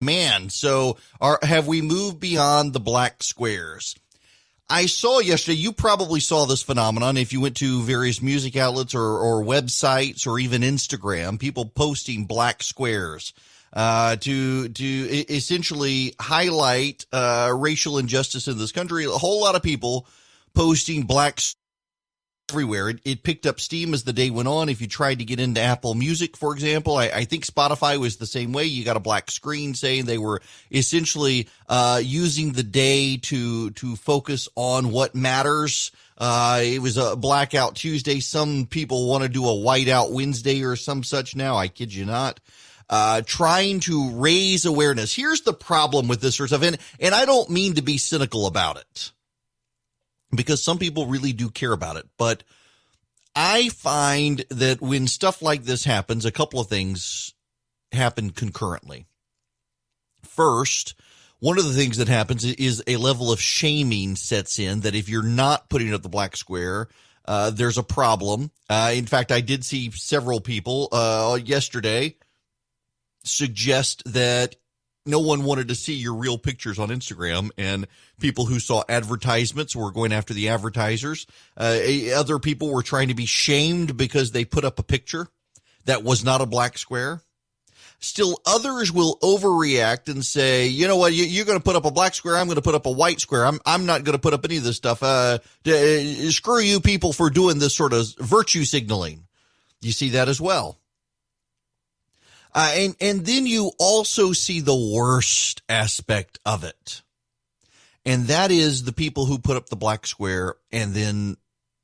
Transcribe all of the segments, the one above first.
Man, so have we moved beyond the black squares? I saw yesterday, you probably saw this phenomenon if you went to various music outlets or websites or even Instagram, people posting black squares to essentially highlight racial injustice in this country. A whole lot of people posting black everywhere. It picked up steam as the day went on. If you tried to get into Apple Music, for example, I think Spotify was the same way. You got a black screen saying they were essentially using the day to focus on what matters. It was a blackout Tuesday. Some people want to do a whiteout Wednesday or some such now. I kid you not. Trying to raise awareness. Here's the problem with this sort of stuff, and I don't mean to be cynical about it, because some people really do care about it. But I find that when stuff like this happens, a couple of things happen concurrently. First, one of the things that happens is a level of shaming sets in, that if you're not putting up the black square, there's a problem. In fact, I did see several people yesterday suggest that no one wanted to see your real pictures on Instagram, and people who saw advertisements were going after the advertisers. Other people were trying to be shamed because they put up a picture that was not a black square. Still, others will overreact and say, you know what, you're going to put up a black square, I'm going to put up a white square. I'm not going to put up any of this stuff. Screw you people for doing this sort of virtue signaling. You see that as well. And then you also see the worst aspect of it. And that is the people who put up the black square and then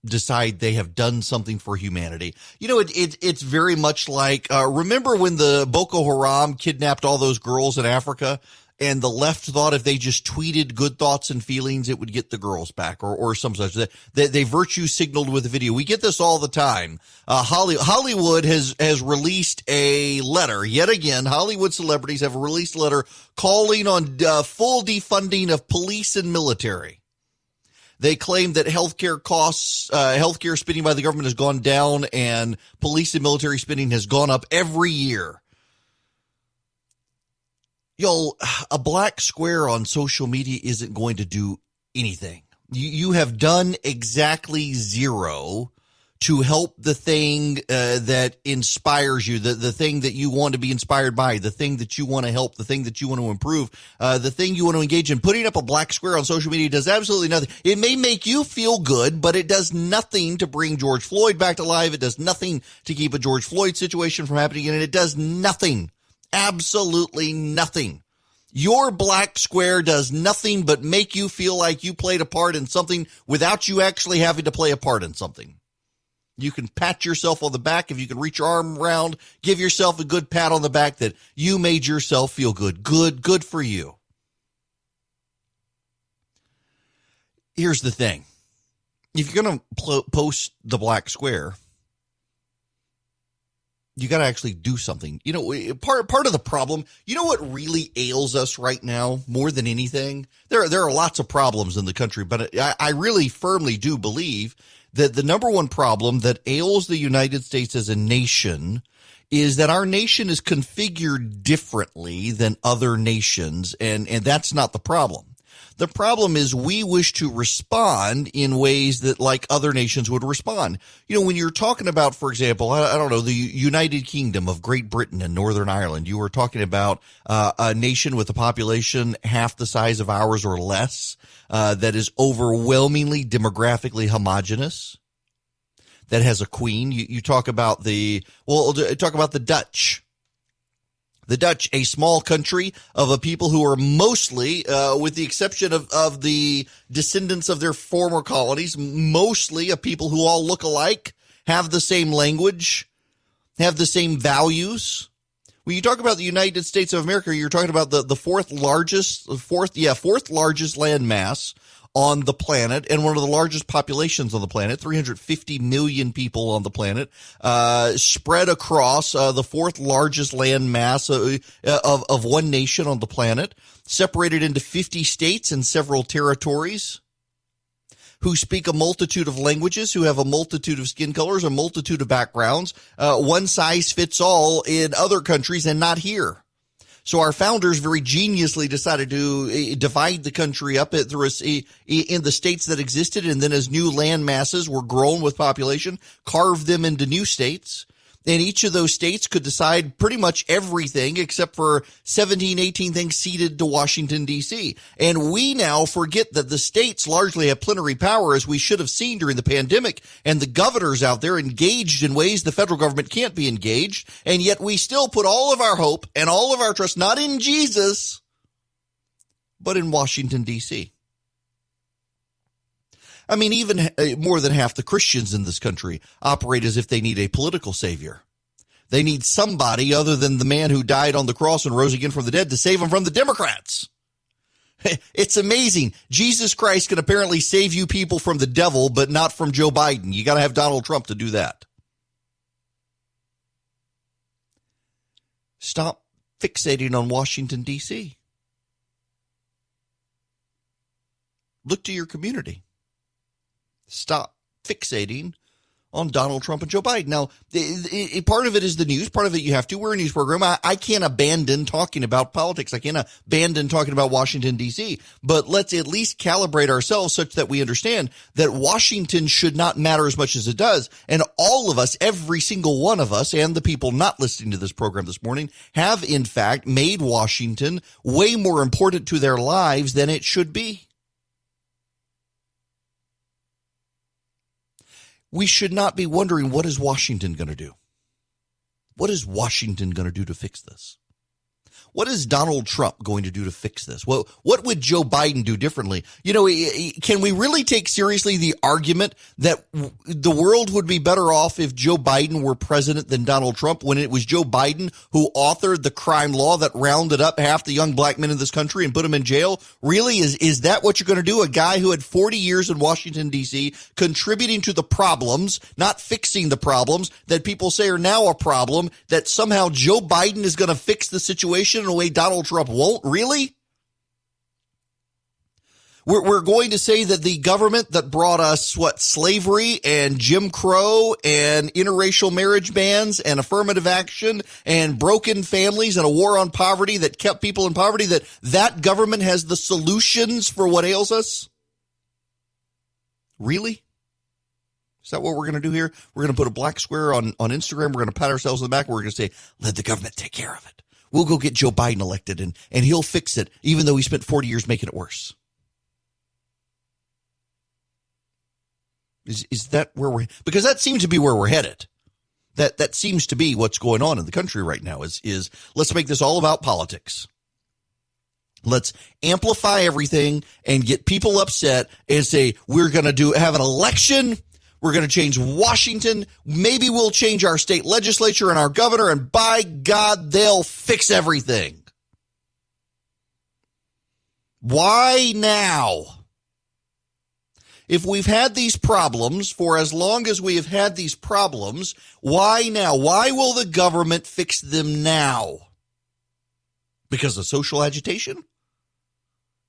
decide they have done something for humanity. You know, it's very much like, remember when the Boko Haram kidnapped all those girls in Africa, and the left thought if they just tweeted good thoughts and feelings, it would get the girls back, or some such. They virtue signaled with a video. We get this all the time. Hollywood has released a letter. Yet again, Hollywood celebrities have released a letter calling on full defunding of police and military. They claim that healthcare costs, healthcare spending by the government has gone down, and police and military spending has gone up every year. A black square on social media isn't going to do anything. You have done exactly zero to help the thing that inspires you, the thing that you want to be inspired by, the thing that you want to help, the thing that you want to improve, the thing you want to engage in. Putting up a black square on social media does absolutely nothing. It may make you feel good, but it does nothing to bring George Floyd back to life. It does nothing to keep a George Floyd situation from happening, and it does nothing. Absolutely nothing. Your black square does nothing but make you feel like you played a part in something without you actually having to play a part in something. You can pat yourself on the back. If you can reach your arm around, give yourself a good pat on the back that you made yourself feel good. Good for you. Here's the thing. If you're going to post the black square, you got to actually do something. You know, part of the problem, you know what really ails us right now more than anything? There are lots of problems in the country, but I really firmly do believe that the number one problem that ails the United States as a nation is that our nation is configured differently than other nations, and that's not the problem. The problem is we wish to respond in ways that like other nations would respond. You know, when you're talking about, for example, I don't know, the United Kingdom of Great Britain and Northern Ireland, you were talking about a nation with a population half the size of ours or less, that is overwhelmingly demographically homogenous, that has a queen. You talk about talk about the Dutch. The Dutch, a small country of a people who are mostly, with the exception of the descendants of their former colonies, mostly a people who all look alike, have the same language, have the same values. When you talk about the United States of America, you're talking about the fourth largest landmass on the planet, and one of the largest populations on the planet, 350 million people on the planet, spread across the fourth largest land mass of one nation on the planet, separated into 50 states and several territories, who speak a multitude of languages, who have a multitude of skin colors, a multitude of backgrounds. One size fits all in other countries and not here. So our founders very geniusly decided to divide the country up in the states that existed, and then as new land masses were grown with population, carved them into new states. And each of those states could decide pretty much everything except for 17, 18 things ceded to Washington, D.C. And we now forget that the states largely have plenary power, as we should have seen during the pandemic, and the governors out there engaged in ways the federal government can't be engaged. And yet we still put all of our hope and all of our trust not in Jesus, but in Washington, D.C. I mean, even more than half the Christians in this country operate as if they need a political savior. They need somebody other than the man who died on the cross and rose again from the dead to save them from the Democrats. It's amazing. Jesus Christ can apparently save you people from the devil, but not from Joe Biden. You got to have Donald Trump to do that. Stop fixating on Washington, D.C. Look to your community. Stop fixating on Donald Trump and Joe Biden. Now, part of it is the news. Part of it you have to. We're a news program. I can't abandon talking about politics. I can't abandon talking about Washington, D.C. But let's at least calibrate ourselves such that we understand that Washington should not matter as much as it does. And all of us, every single one of us, and the people not listening to this program this morning, have in fact made Washington way more important to their lives than it should be. We should not be wondering, what is Washington going to do? What is Washington going to do to fix this? What is Donald Trump going to do to fix this? Well, what would Joe Biden do differently? You know, can we really take seriously the argument that the world would be better off if Joe Biden were president than Donald Trump, when it was Joe Biden who authored the crime law that rounded up half the young black men in this country and put them in jail? Really? Is that what you're going to do? A guy who had 40 years in Washington, D.C., contributing to the problems, not fixing the problems that people say are now a problem, that somehow Joe Biden is going to fix the situation in a way Donald Trump won't? Really? We're going to say that the government that brought us, slavery and Jim Crow and interracial marriage bans and affirmative action and broken families and a war on poverty that kept people in poverty, that government has the solutions for what ails us? Really? Is that what we're going to do here? We're going to put a black square on Instagram. We're going to pat ourselves on the back. We're going to say, let the government take care of it. We'll go get Joe Biden elected, and he'll fix it, even though he spent 40 years making it worse. Is that where we're, because that seems to be where we're headed. That seems to be what's going on in the country right now is let's make this all about politics. Let's amplify everything and get people upset and say, we're going to have an election. We're going to change Washington. Maybe we'll change our state legislature and our governor, and by God, they'll fix everything. Why now? If we've had these problems for as long as we have had these problems, why now? Why will the government fix them now? Because of social agitation?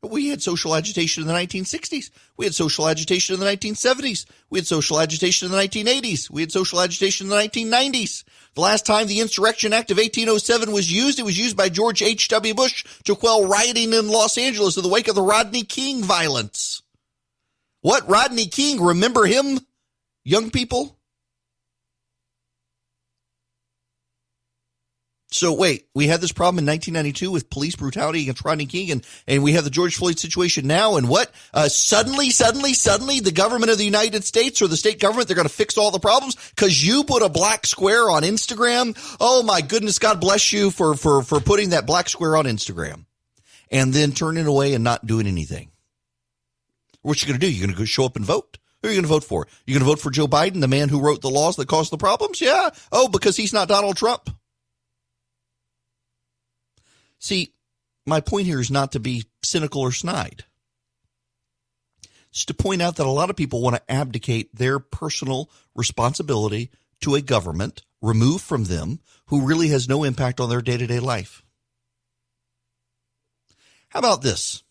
We had social agitation in the 1960s. We had social agitation in the 1970s. We had social agitation in the 1980s. We had social agitation in the 1990s. The last time the Insurrection Act of 1807 was used, it was used by George H.W. Bush to quell rioting in Los Angeles in the wake of the Rodney King violence. What? Rodney King, remember him, young people? So wait, we had this problem in 1992 with police brutality against Rodney King, and we have the George Floyd situation now, and what? Suddenly, the government of the United States or the state government, they're going to fix all the problems because you put a black square on Instagram? Oh my goodness, God bless you for putting that black square on Instagram and then turning away and not doing anything. What you going to do? You're going to go show up and vote? Who are you going to vote for? You're going to vote for Joe Biden, the man who wrote the laws that caused the problems? Yeah. Oh, because he's not Donald Trump. See, my point here is not to be cynical or snide. It's to point out that a lot of people want to abdicate their personal responsibility to a government removed from them who really has no impact on their day-to-day life. How about this?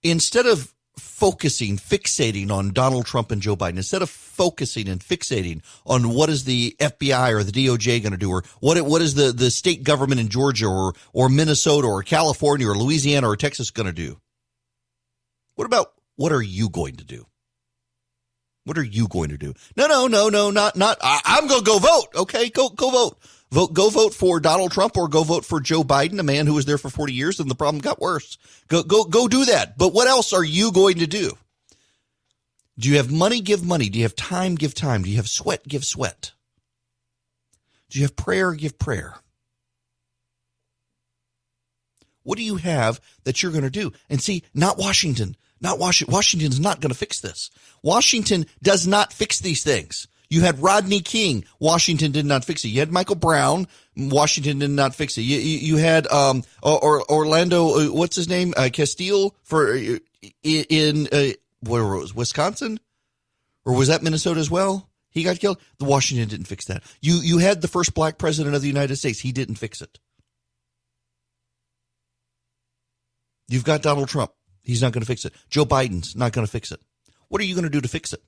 Instead of fixating on Donald Trump and Joe Biden, instead of focusing and fixating on what is the FBI or the DOJ going to do, or what is the state government in Georgia or Minnesota or California or Louisiana or Texas going to do? What are you going to do? What are you going to do? No, not. I'm going to go vote. Okay, go vote. Go vote for Donald Trump or go vote for Joe Biden, a man who was there for 40 years and the problem got worse. Go do that. But what else are you going to do? Do you have money? Give money. Do you have time? Give time. Do you have sweat? Give sweat. Do you have prayer? Give prayer. What do you have that you're going to do? And see, not Washington. Washington's not going to fix this. Washington does not fix these things. You had Rodney King. Washington did not fix it. You had Michael Brown. Washington did not fix it. You had Orlando. What's his name? Castile in where was Wisconsin, or was that Minnesota as well? He got killed. The Washington didn't fix that. You had the first black president of the United States. He didn't fix it. You've got Donald Trump. He's not going to fix it. Joe Biden's not going to fix it. What are you going to do to fix it?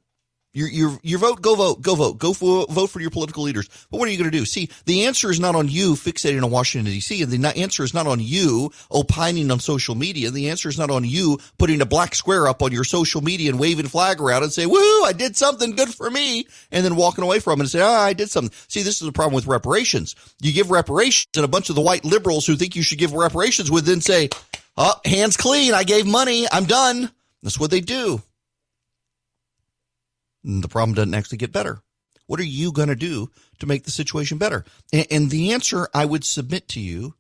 Your vote, go vote. Vote for your political leaders. But what are you going to do? See, the answer is not on you fixating on Washington, D.C., and the answer is not on you opining on social media. The answer is not on you putting a black square up on your social media and waving a flag around and say, woo, I did something good for me, and then walking away from it and say, I did something. See, this is the problem with reparations. You give reparations, and a bunch of the white liberals who think you should give reparations would then say, hands clean, I gave money, I'm done. That's what they do. And the problem doesn't actually get better. What are you going to do to make the situation better? And the answer I would submit to you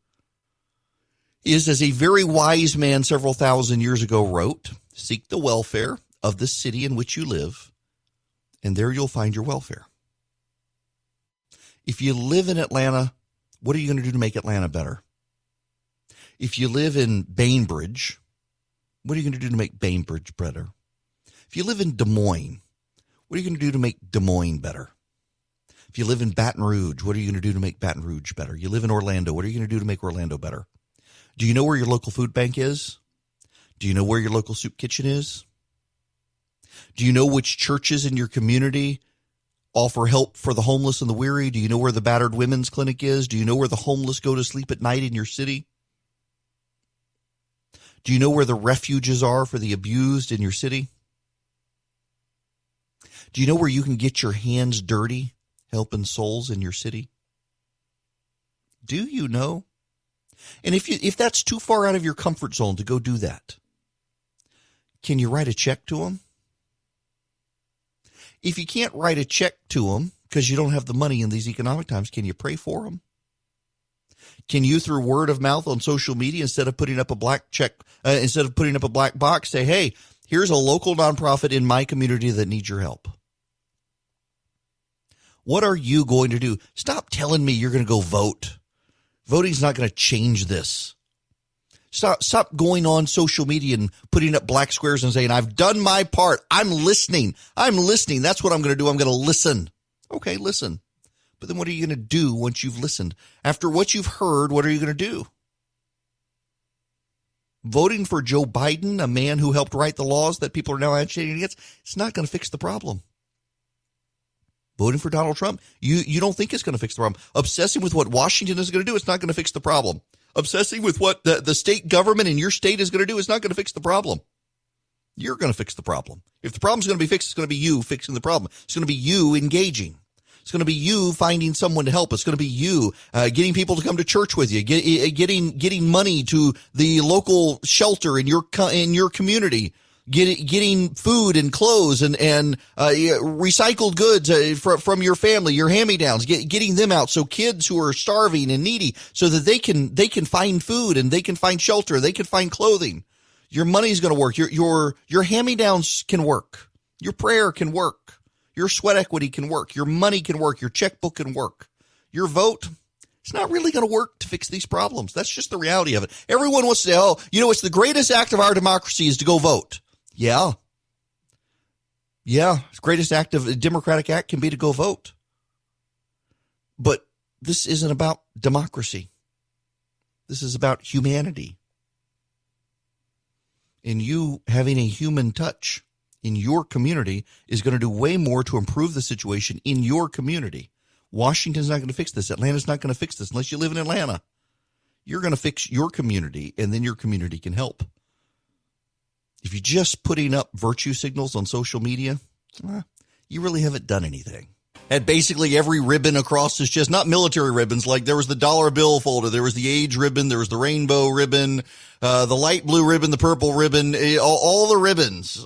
is, as a very wise man several thousand years ago wrote, seek the welfare of the city in which you live, and there you'll find your welfare. If you live in Atlanta, what are you going to do to make Atlanta better? If you live in Bainbridge, what are you going to do to make Bainbridge better? If you live in Des Moines, what are you going to do to make Des Moines better? If you live in Baton Rouge, what are you going to do to make Baton Rouge better? You live in Orlando, what are you going to do to make Orlando better? Do you know where your local food bank is? Do you know where your local soup kitchen is? Do you know which churches in your community offer help for the homeless and the weary? Do you know where the battered women's clinic is? Do you know where the homeless go to sleep at night in your city? Do you know where the refuges are for the abused in your city? Do you know where you can get your hands dirty helping souls in your city? Do you know? And if that's too far out of your comfort zone to go do that, can you write a check to them? If you can't write a check to them because you don't have the money in these economic times, can you pray for them? Can you, through word of mouth on social media, instead of putting up a black box, say, hey, here's a local nonprofit in my community that needs your help? What are you going to do? Stop telling me you're going to go vote. Voting's not going to change this. Stop going on social media and putting up black squares and saying, I've done my part. I'm listening. That's what I'm going to do. I'm going to listen. Okay, listen. But then what are you going to do once you've listened? After what you've heard, what are you going to do? Voting for Joe Biden, a man who helped write the laws that people are now agitating against, it's not going to fix the problem. Voting for Donald Trump, you don't think it's going to fix the problem. Obsessing with what Washington is going to do, it's not going to fix the problem. Obsessing with what the state government in your state is going to do, it's not going to fix the problem. You're going to fix the problem. If the problem's going to be fixed, it's going to be you fixing the problem. It's going to be you engaging. It's going to be you finding someone to help. It's going to be you getting people to come to church with you, getting money to the local shelter in your community, getting food and clothes and recycled goods from your family, your hand-me-downs, getting them out so kids who are starving and needy, so that they can find food and they can find shelter, they can find clothing. Your money's going to work. Your hand-me-downs can work. Your prayer can work. Your sweat equity can work. Your money can work. Your checkbook can work. Your vote, it's not really going to work to fix these problems. That's just the reality of it. Everyone wants to say, it's the greatest act of our democracy is to go vote. Yeah. The greatest act of a democratic act can be to go vote. But this isn't about democracy. This is about humanity. And you having a human touch in your community is going to do way more to improve the situation in your community. Washington's not going to fix this. Atlanta's not going to fix this unless you live in Atlanta. You're going to fix your community, and then your community can help. If you're just putting up virtue signals on social media, you really haven't done anything. Had basically every ribbon across his chest, not military ribbons, like there was the dollar bill folder, there was the age ribbon, there was the rainbow ribbon, the light blue ribbon, the purple ribbon, all the ribbons.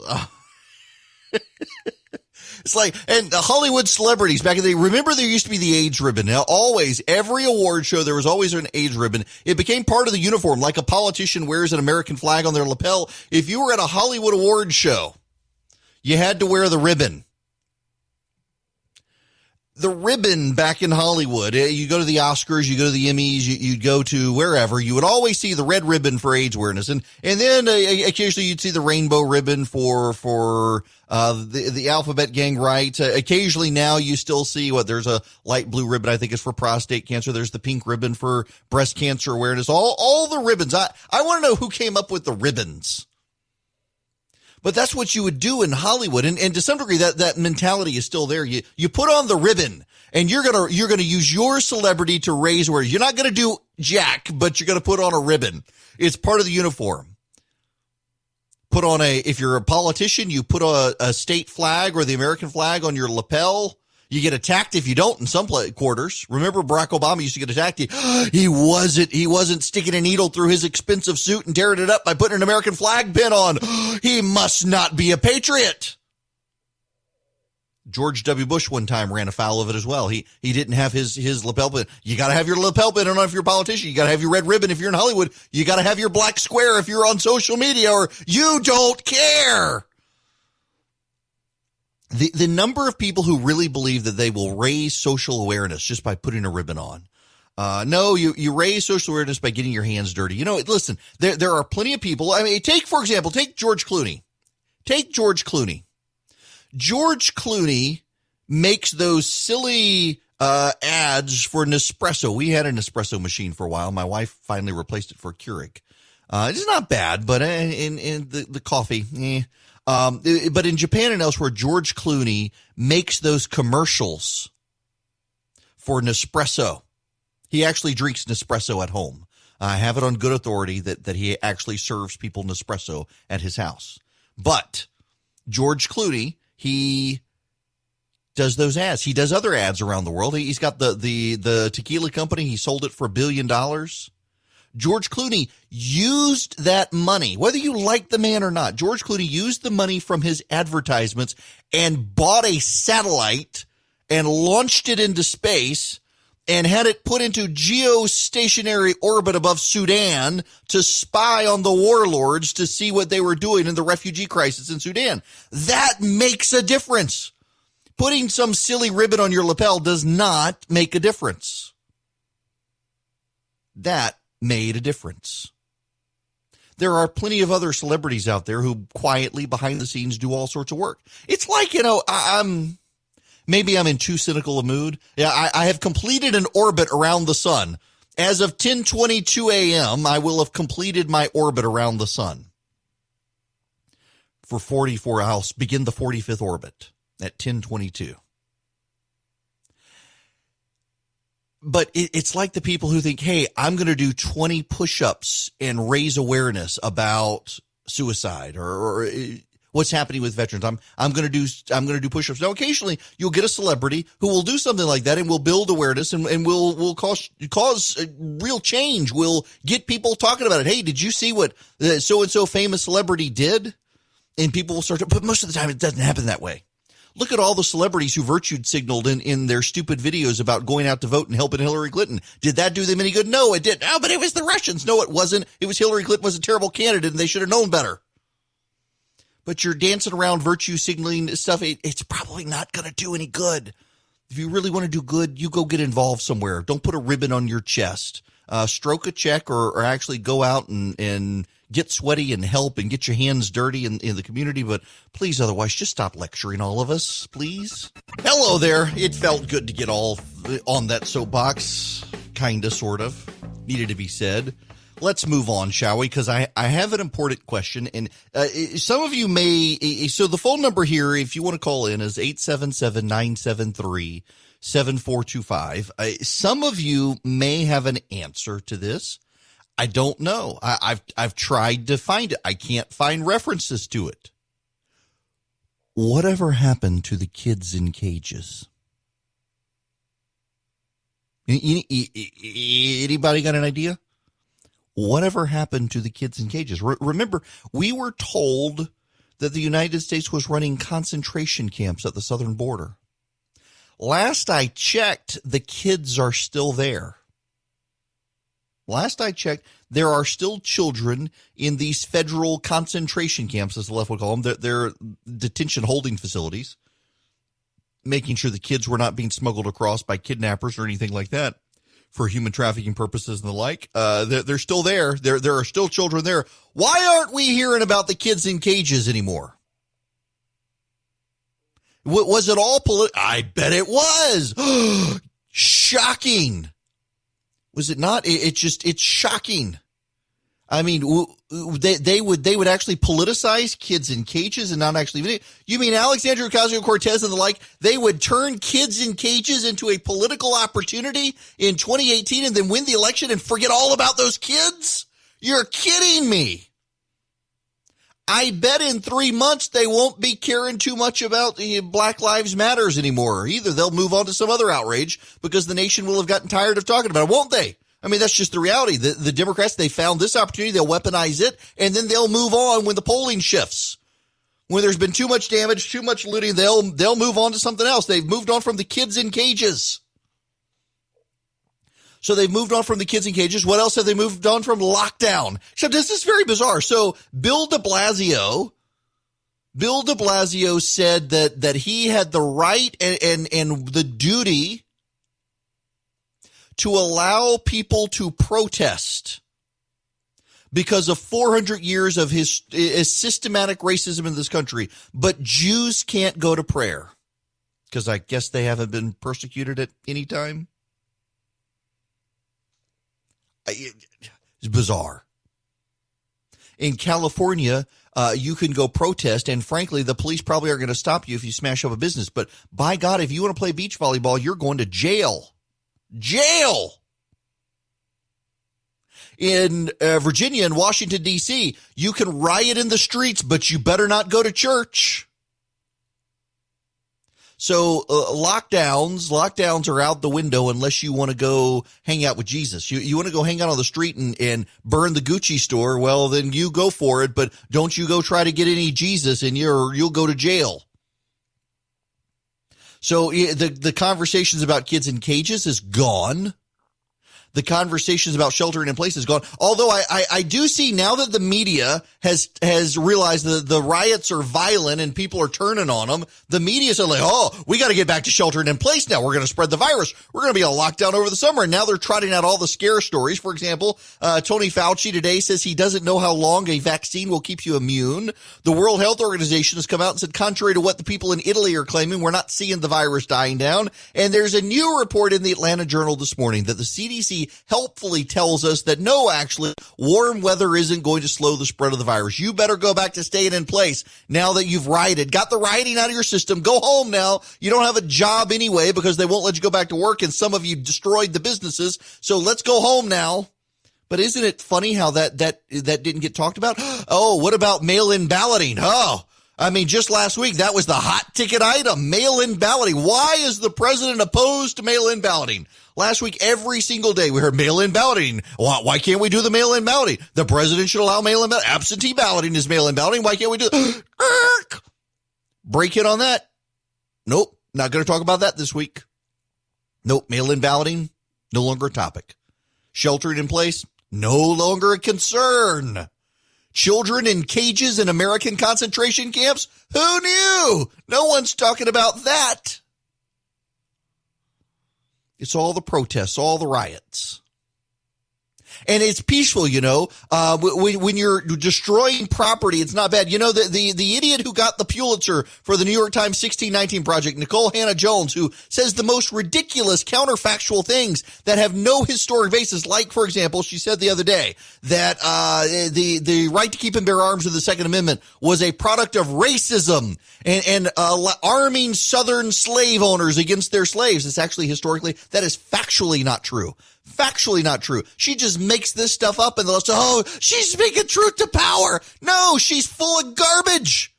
It's like, and the Hollywood celebrities back in the day, remember there used to be the age ribbon. Now, always, every award show, there was always an age ribbon. It became part of the uniform, like a politician wears an American flag on their lapel. If you were at a Hollywood award show, you had to wear the ribbon. The ribbon back in Hollywood, you go to the Oscars, you go to the Emmys, you'd go to wherever, you would always see the red ribbon for AIDS awareness. And then occasionally you'd see the rainbow ribbon for the alphabet gang rights. Occasionally now you still see there's a light blue ribbon, I think is for prostate cancer. There's the pink ribbon for breast cancer awareness. All the ribbons. I want to know who came up with the ribbons. But that's what you would do in Hollywood. And to some degree, that mentality is still there. You put on the ribbon and you're going to use your celebrity to raise awareness. You're not going to do jack, but you're going to put on a ribbon. It's part of the uniform. If you're a politician, you put a state flag or the American flag on your lapel. You get attacked if you don't in some quarters. Remember Barack Obama used to get attacked. He wasn't sticking a needle through his expensive suit and tearing it up by putting an American flag pin on. He must not be a patriot. George W. Bush one time ran afoul of it as well. He didn't have his lapel pin. You got to have your lapel pin on if you're a politician. You got to have your red ribbon if you're in Hollywood. You got to have your black square if you're on social media, or you don't care. The number of people who really believe that they will raise social awareness just by putting a ribbon on. No, you raise social awareness by getting your hands dirty. Listen, there are plenty of people. I mean, for example, take George Clooney. George Clooney makes those silly ads for Nespresso. We had a Nespresso machine for a while. My wife finally replaced it for a Keurig. It's not bad, but in the coffee, but in Japan and elsewhere, George Clooney makes those commercials for Nespresso. He actually drinks Nespresso at home. I have it on good authority that he actually serves people Nespresso at his house. But George Clooney, he does those ads. He does other ads around the world. He's got the tequila company. He sold it for $1 billion. George Clooney used that money, whether you like the man or not. George Clooney used the money from his advertisements and bought a satellite and launched it into space and had it put into geostationary orbit above Sudan to spy on the warlords to see what they were doing in the refugee crisis in Sudan. That makes a difference. Putting some silly ribbon on your lapel does not make a difference. That made a difference. There are plenty of other celebrities out there who quietly behind the scenes do all sorts of work. It's like, maybe I'm in too cynical a mood. Yeah, I have completed an orbit around the sun. As of 10:22 a.m., I will have completed my orbit around the sun. For 44, I'll begin the 45th orbit at 10:22. But it's like the people who think, hey, I'm going to do 20 push-ups and raise awareness about suicide or what's happening with veterans. I'm going to do push-ups. Now, occasionally you'll get a celebrity who will do something like that and will build awareness and will cause real change. Will get people talking about it. Hey, did you see what so-and-so famous celebrity did? And people will start to, but most of the time it doesn't happen that way. Look at all the celebrities who virtue signaled in their stupid videos about going out to vote and helping Hillary Clinton. Did that do them any good? No, it didn't. Oh, but it was the Russians. No, it wasn't. It was Hillary Clinton was a terrible candidate and they should have known better. But you're dancing around virtue signaling stuff. It's probably not going to do any good. If you really want to do good, you go get involved somewhere. Don't put a ribbon on your chest. Stroke a check or actually go out and get sweaty and help and get your hands dirty in the community. But please, otherwise, just stop lecturing all of us, please. Hello there. It felt good to get all on that soapbox. Kind of, sort of. Needed to be said. Let's move on, shall we? Because I have an important question. And some of you may, so the phone number here, if you want to call in, is 877-973-7425. Some of you may have an answer to this. I don't know. I've tried to find it. I can't find references to it. Whatever happened to the kids in cages? Anybody got an idea? Whatever happened to the kids in cages? Remember, we were told that the United States was running concentration camps at the southern border. Last I checked, the kids are still there. Last I checked, there are still children in these federal concentration camps, as the left would call them. They're detention holding facilities, making sure the kids were not being smuggled across by kidnappers or anything like that for human trafficking purposes and the like. They're still there. There are still children there. Why aren't we hearing about the kids in cages anymore? Was it all political? I bet it was. Shocking. Was it not? It's shocking. I mean, they would actually politicize kids in cages and not actually. You mean Alexandria Ocasio-Cortez and the like? They would turn kids in cages into a political opportunity in 2018 and then win the election and forget all about those kids? You're kidding me. I bet in 3 months they won't be caring too much about the Black Lives Matters anymore. Either they'll move on to some other outrage because the nation will have gotten tired of talking about it, won't they? I mean, that's just the reality. The Democrats, they found this opportunity, they'll weaponize it, and then they'll move on when the polling shifts. When there's been too much damage, too much looting, they'll move on to something else. They've moved on from the kids in cages. So they've moved on from the kids in cages. What else have they moved on from? Lockdown. So this is very bizarre. So Bill de Blasio said that he had the right and the duty to allow people to protest because of 400 years of his systematic racism in this country. But Jews can't go to prayer because I guess they haven't been persecuted at any time. It's bizarre. In California, you can go protest, and frankly, the police probably are going to stop you if you smash up a business. But by God, if you want to play beach volleyball, you're going to jail. Jail! In Virginia and Washington, D.C., you can riot in the streets, but you better not go to church. So lockdowns are out the window unless you want to go hang out with Jesus. You want to go hang out on the street and burn the Gucci store, well, then you go for it, but don't you go try to get any Jesus and you'll go to jail. So the conversations about kids in cages is gone. The conversations about sheltering in place is gone. Although I do see now that the media has realized that the riots are violent and people are turning on them, the media is like, oh, we got to get back to sheltering in place now. We're going to spread the virus. We're going to be on lockdown over the summer. And now they're trotting out all the scare stories. For example, Tony Fauci today says he doesn't know how long a vaccine will keep you immune. The World Health Organization has come out and said, contrary to what the people in Italy are claiming, we're not seeing the virus dying down. And there's a new report in the Atlanta Journal this morning that the CDC helpfully tells us that no, actually, warm weather isn't going to slow the spread of the virus. You better go back to staying in place now that you've rioted. Got the rioting out of your system. Go home now. You don't have a job anyway because they won't let you go back to work, and some of you destroyed the businesses. So let's go home now. But isn't it funny how that didn't get talked about? Oh, what about mail-in balloting? Oh, I mean, just last week, that was the hot ticket item, mail-in balloting. Why is the president opposed to mail-in balloting? Last week, every single day, we heard mail-in balloting. Why can't we do the mail-in balloting? The president should allow mail-in balloting. Absentee balloting is mail-in balloting. Why can't we do it? Break in on that. Nope, not going to talk about that this week. Nope, mail-in balloting, no longer a topic. Sheltering in place, no longer a concern. Children in cages in American concentration camps? Who knew? No one's talking about that. It's all the protests, all the riots. And it's peaceful, when you're destroying property, it's not bad. The idiot who got the Pulitzer for the New York Times 1619 Project, Nicole Hannah-Jones, who says the most ridiculous counterfactual things that have no historic basis. Like, for example, she said the other day that the right to keep and bear arms of the Second Amendment was a product of racism and arming Southern slave owners against their slaves. It's actually historically, that is factually not true. Factually not true. She just makes this stuff up and they'll say, oh, she's speaking truth to power. No, she's full of garbage.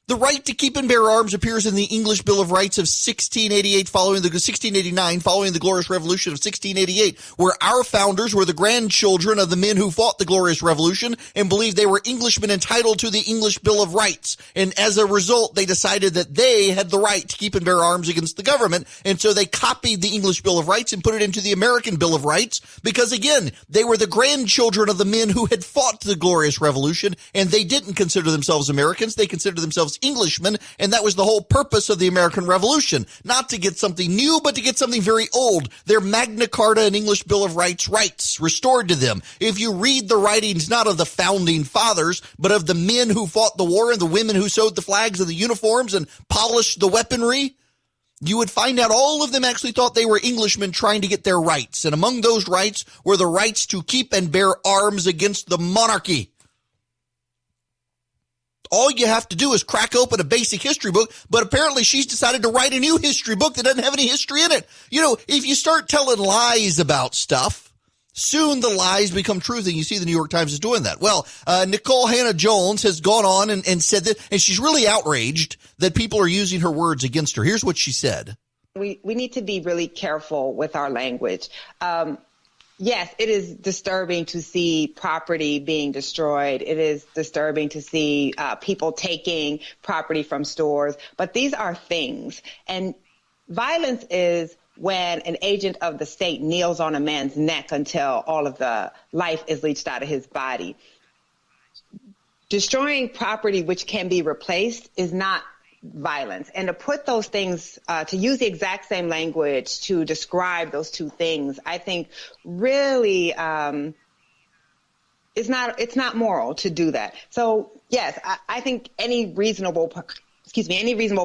The right to keep and bear arms appears in the English Bill of Rights of 1689 following the Glorious Revolution of 1688, where our founders were the grandchildren of the men who fought the Glorious Revolution and believed they were Englishmen entitled to the English Bill of Rights. And as a result, they decided that they had the right to keep and bear arms against the government. And so they copied the English Bill of Rights and put it into the American Bill of Rights because, again, they were the grandchildren of the men who had fought the Glorious Revolution, and they didn't consider themselves Americans. They considered themselves Englishmen, and that was the whole purpose of the American Revolution, not to get something new, but to get something very old, their Magna Carta and English Bill of Rights restored to them. If you read the writings not of the founding fathers, but of the men who fought the war and the women who sewed the flags and the uniforms and polished the weaponry, you would find out all of them actually thought they were Englishmen trying to get their rights. And among those rights were the rights to keep and bear arms against the monarchy. All you have to do is crack open a basic history book, but apparently she's decided to write a new history book that doesn't have any history in it. If you start telling lies about stuff, soon the lies become truth, and you see the New York Times is doing that. Well, Nicole Hannah-Jones has gone on and said that, and she's really outraged that people are using her words against her. Here's what she said. We need to be really careful with our language. Yes, it is disturbing to see property being destroyed. It is disturbing to see people taking property from stores. But these are things. And violence is when an agent of the state kneels on a man's neck until all of the life is leached out of his body. Destroying property which can be replaced is not violence. And to put those things, to use the exact same language to describe those two things, I think really it's not moral to do that. So yes, I think any reasonable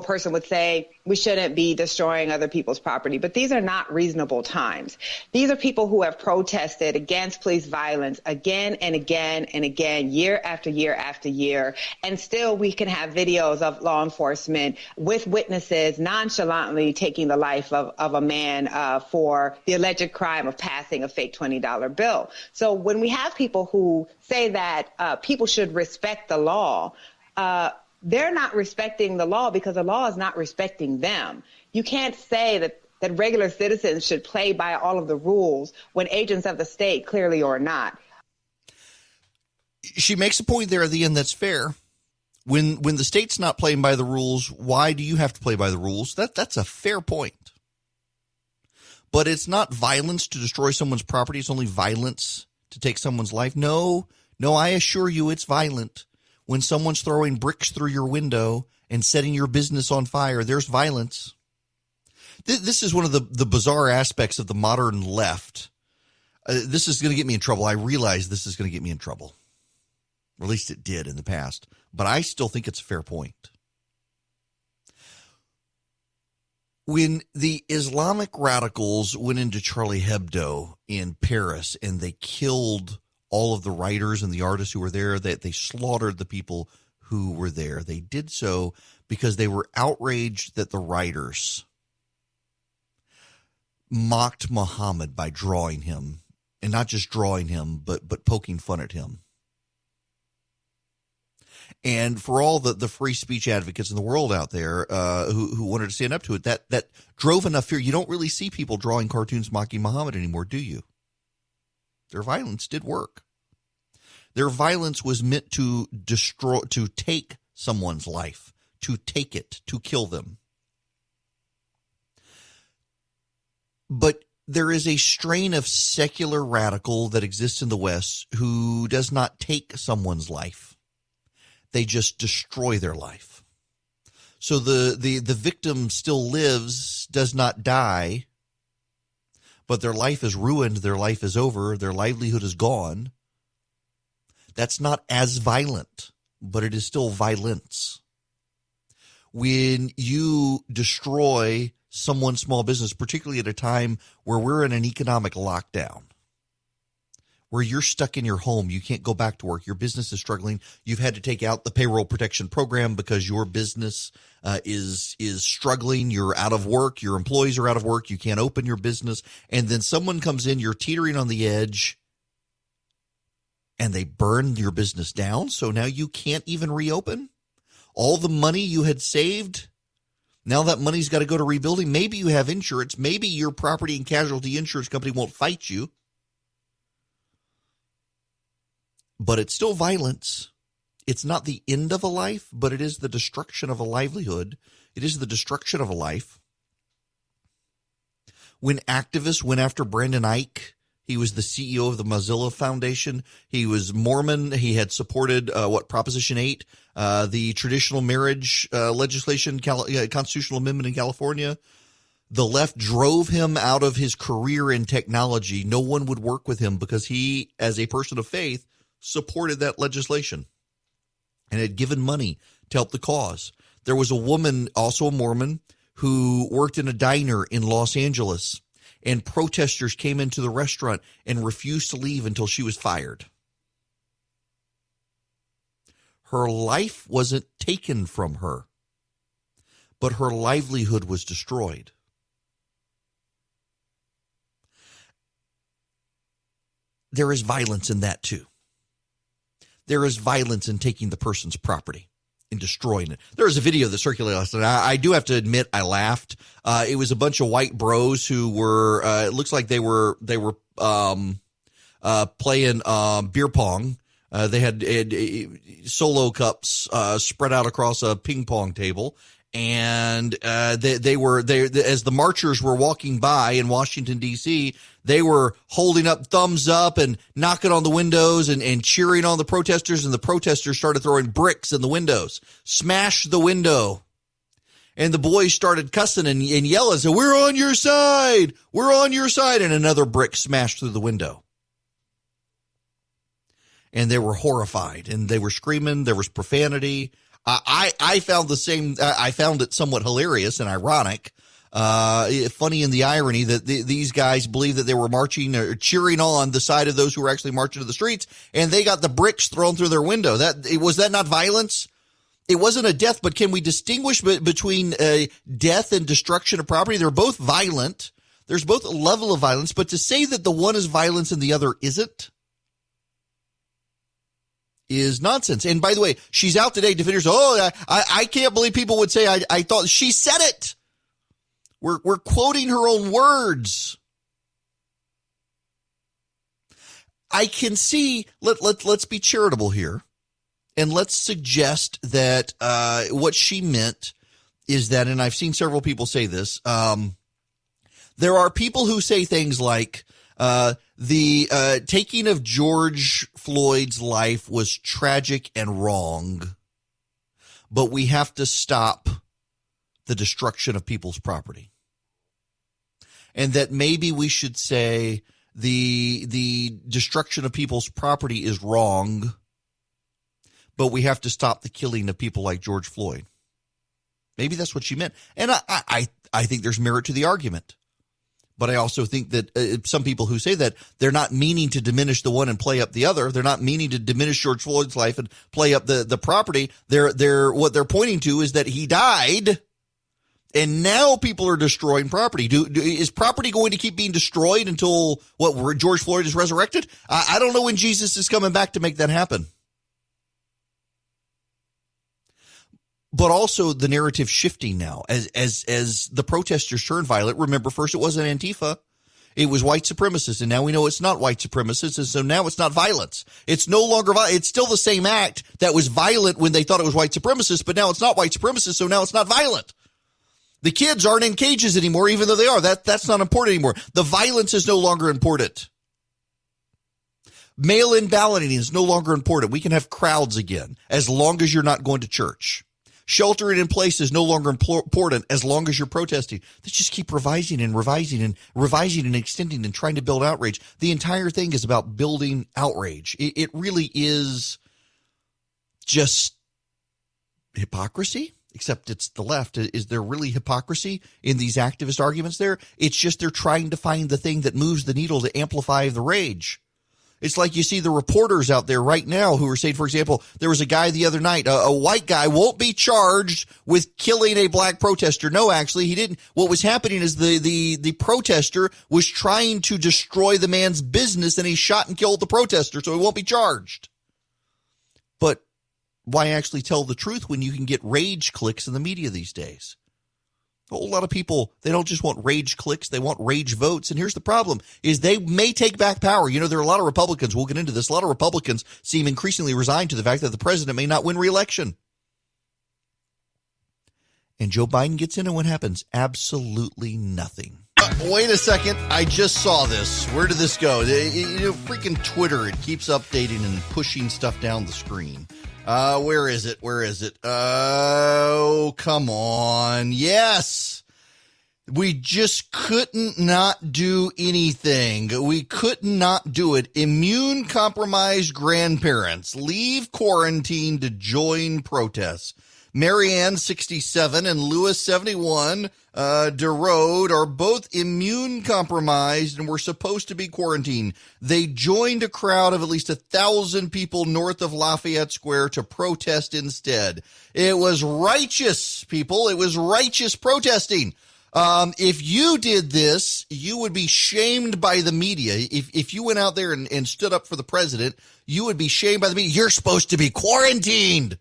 person would say we shouldn't be destroying other people's property. But these are not reasonable times. These are people who have protested against police violence again and again and again, year after year after year. And still we can have videos of law enforcement with witnesses nonchalantly taking the life of a man for the alleged crime of passing a fake $20 bill. So when we have people who say that people should respect the law, they're not respecting the law because the law is not respecting them. You can't say that regular citizens should play by all of the rules when agents of the state clearly are not. She makes a point there at the end that's fair. When the state's not playing by the rules, why do you have to play by the rules? That's a fair point. But it's not violence to destroy someone's property. It's only violence to take someone's life. No, I assure you it's violent. When someone's throwing bricks through your window and setting your business on fire, there's violence. This is one of the bizarre aspects of the modern left. This is going to get me in trouble. I realize this is going to get me in trouble. Or at least it did in the past. But I still think it's a fair point. When the Islamic radicals went into Charlie Hebdo in Paris and they killed all of the writers and the artists who were there, that they slaughtered the people who were there. They did so because they were outraged that the writers mocked Muhammad by drawing him, and not just drawing him, but poking fun at him. And for all the free speech advocates in the world out there who wanted to stand up to it, that drove enough fear. You don't really see people drawing cartoons mocking Muhammad anymore, do you? Their violence did work. Their violence was meant to destroy, to take someone's life, to take it, to kill them. But there is a strain of secular radical that exists in the West who does not take someone's life. They just destroy their life. So the victim still lives, does not die, but their life is ruined, their life is over, their livelihood is gone. That's not as violent, but it is still violence. When you destroy someone's small business, particularly at a time where we're in an economic lockdown, where you're stuck in your home, you can't go back to work, your business is struggling, you've had to take out the payroll protection program because your business is struggling, you're out of work, your employees are out of work, you can't open your business, and then someone comes in, you're teetering on the edge, and they burn your business down, so now you can't even reopen? All the money you had saved, now that money's got to go to rebuilding. Maybe you have insurance, maybe your property and casualty insurance company won't fight you, but it's still violence. It's not the end of a life, but it is the destruction of a livelihood. It is the destruction of a life. When activists went after Brandon Ike, he was the CEO of the Mozilla Foundation. He was Mormon. He had supported Proposition 8, the traditional marriage legislation, constitutional amendment in California. The left drove him out of his career in technology. No one would work with him because he, as a person of faith, supported that legislation and had given money to help the cause. There was a woman, also a Mormon, who worked in a diner in Los Angeles, and protesters came into the restaurant and refused to leave until she was fired. Her life wasn't taken from her, but her livelihood was destroyed. There is violence in that too. There is violence in taking the person's property and destroying it. There was a video that circulated last night. I do have to admit I laughed. It was a bunch of white bros who were, it looks like they were playing beer pong. They had solo cups spread out across a ping pong table. And they were as the marchers were walking by in Washington, D.C., they were holding up thumbs up and knocking on the windows and cheering on the protesters. And the protesters started throwing bricks in the windows, smashed the window. And the boys started cussing and yelling, so we're on your side. We're on your side. And another brick smashed through the window. And they were horrified and they were screaming. There was profanity. I found the same. I found it somewhat hilarious and ironic, funny in the irony that these guys believe that they were marching or cheering on the side of those who were actually marching to the streets, and they got the bricks thrown through their window. Was that not violence? It wasn't a death, but can we distinguish between death and destruction of property? They're both violent. There's both a level of violence, but to say that the one is violence and the other isn't is nonsense. And by the way, she's out today. Defenders, I can't believe people would say I thought she said it. We're quoting her own words. I can see. Let's be charitable here, and let's suggest that what she meant is that, and I've seen several people say this. There are people who say things like, the taking of George Floyd's life was tragic and wrong, but we have to stop the destruction of people's property. And that maybe we should say the destruction of people's property is wrong, but we have to stop the killing of people like George Floyd. Maybe that's what she meant. And I think there's merit to the argument. But I also think that some people who say that, they're not meaning to diminish the one and play up the other. They're not meaning to diminish George Floyd's life and play up the property. What they're pointing to is that he died, and now people are destroying property. Is property going to keep being destroyed until George Floyd is resurrected? I don't know when Jesus is coming back to make that happen. But also the narrative shifting now as the protesters turn violent. Remember, first it wasn't Antifa. It was white supremacists. And now we know it's not white supremacists. And so now it's not violence. It's no longer violent. It's still the same act that was violent when they thought it was white supremacists, but now it's not white supremacists. So now it's not violent. The kids aren't in cages anymore, even though they are. That's not important anymore. The violence is no longer important. Mail-in balloting is no longer important. We can have crowds again as long as you're not going to church. Sheltering in place is no longer important as long as you're protesting. They just keep revising and revising and revising and extending and trying to build outrage. The entire thing is about building outrage. It really is just hypocrisy, except it's the left. Is there really hypocrisy in these activist arguments there? It's just they're trying to find the thing that moves the needle to amplify the rage. It's like you see the reporters out there right now who are saying, for example, there was a guy the other night, a white guy won't be charged with killing a black protester. No, actually, he didn't. What was happening is the protester was trying to destroy the man's business, and he shot and killed the protester, so he won't be charged. But why actually tell the truth when you can get rage clicks in the media these days? A whole lot of people, they don't just want rage clicks, they want rage votes. And here's the problem, is they may take back power. You know, there are a lot of Republicans, we'll get into this, a lot of Republicans seem increasingly resigned to the fact that the president may not win re-election. And Joe Biden gets in, and what happens? Absolutely nothing. Wait a second, I just saw this. Where did this go? You know, freaking Twitter, it keeps updating and pushing stuff down the screen. Where is it? Oh, come on. Yes. We just couldn't not do anything. We could not do it. Immune compromised grandparents leave quarantine to join protests. Marianne, 67, and Lewis, 71, DeRode are both immune compromised and were supposed to be quarantined. They joined a crowd of at least 1,000 people north of Lafayette Square to protest instead. It was righteous, people. It was righteous protesting. If you did this, you would be shamed by the media. If you went out there and stood up for the president, you would be shamed by the media. You're supposed to be quarantined.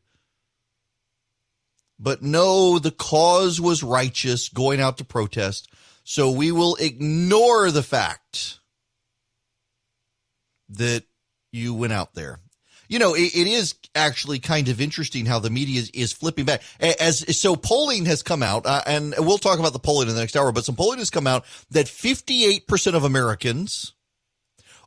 But no, the cause was righteous, going out to protest. So we will ignore the fact that you went out there. You know, it is actually kind of interesting how the media is flipping back. So polling has come out, and we'll talk about the polling in the next hour, but some polling has come out that 58% of Americans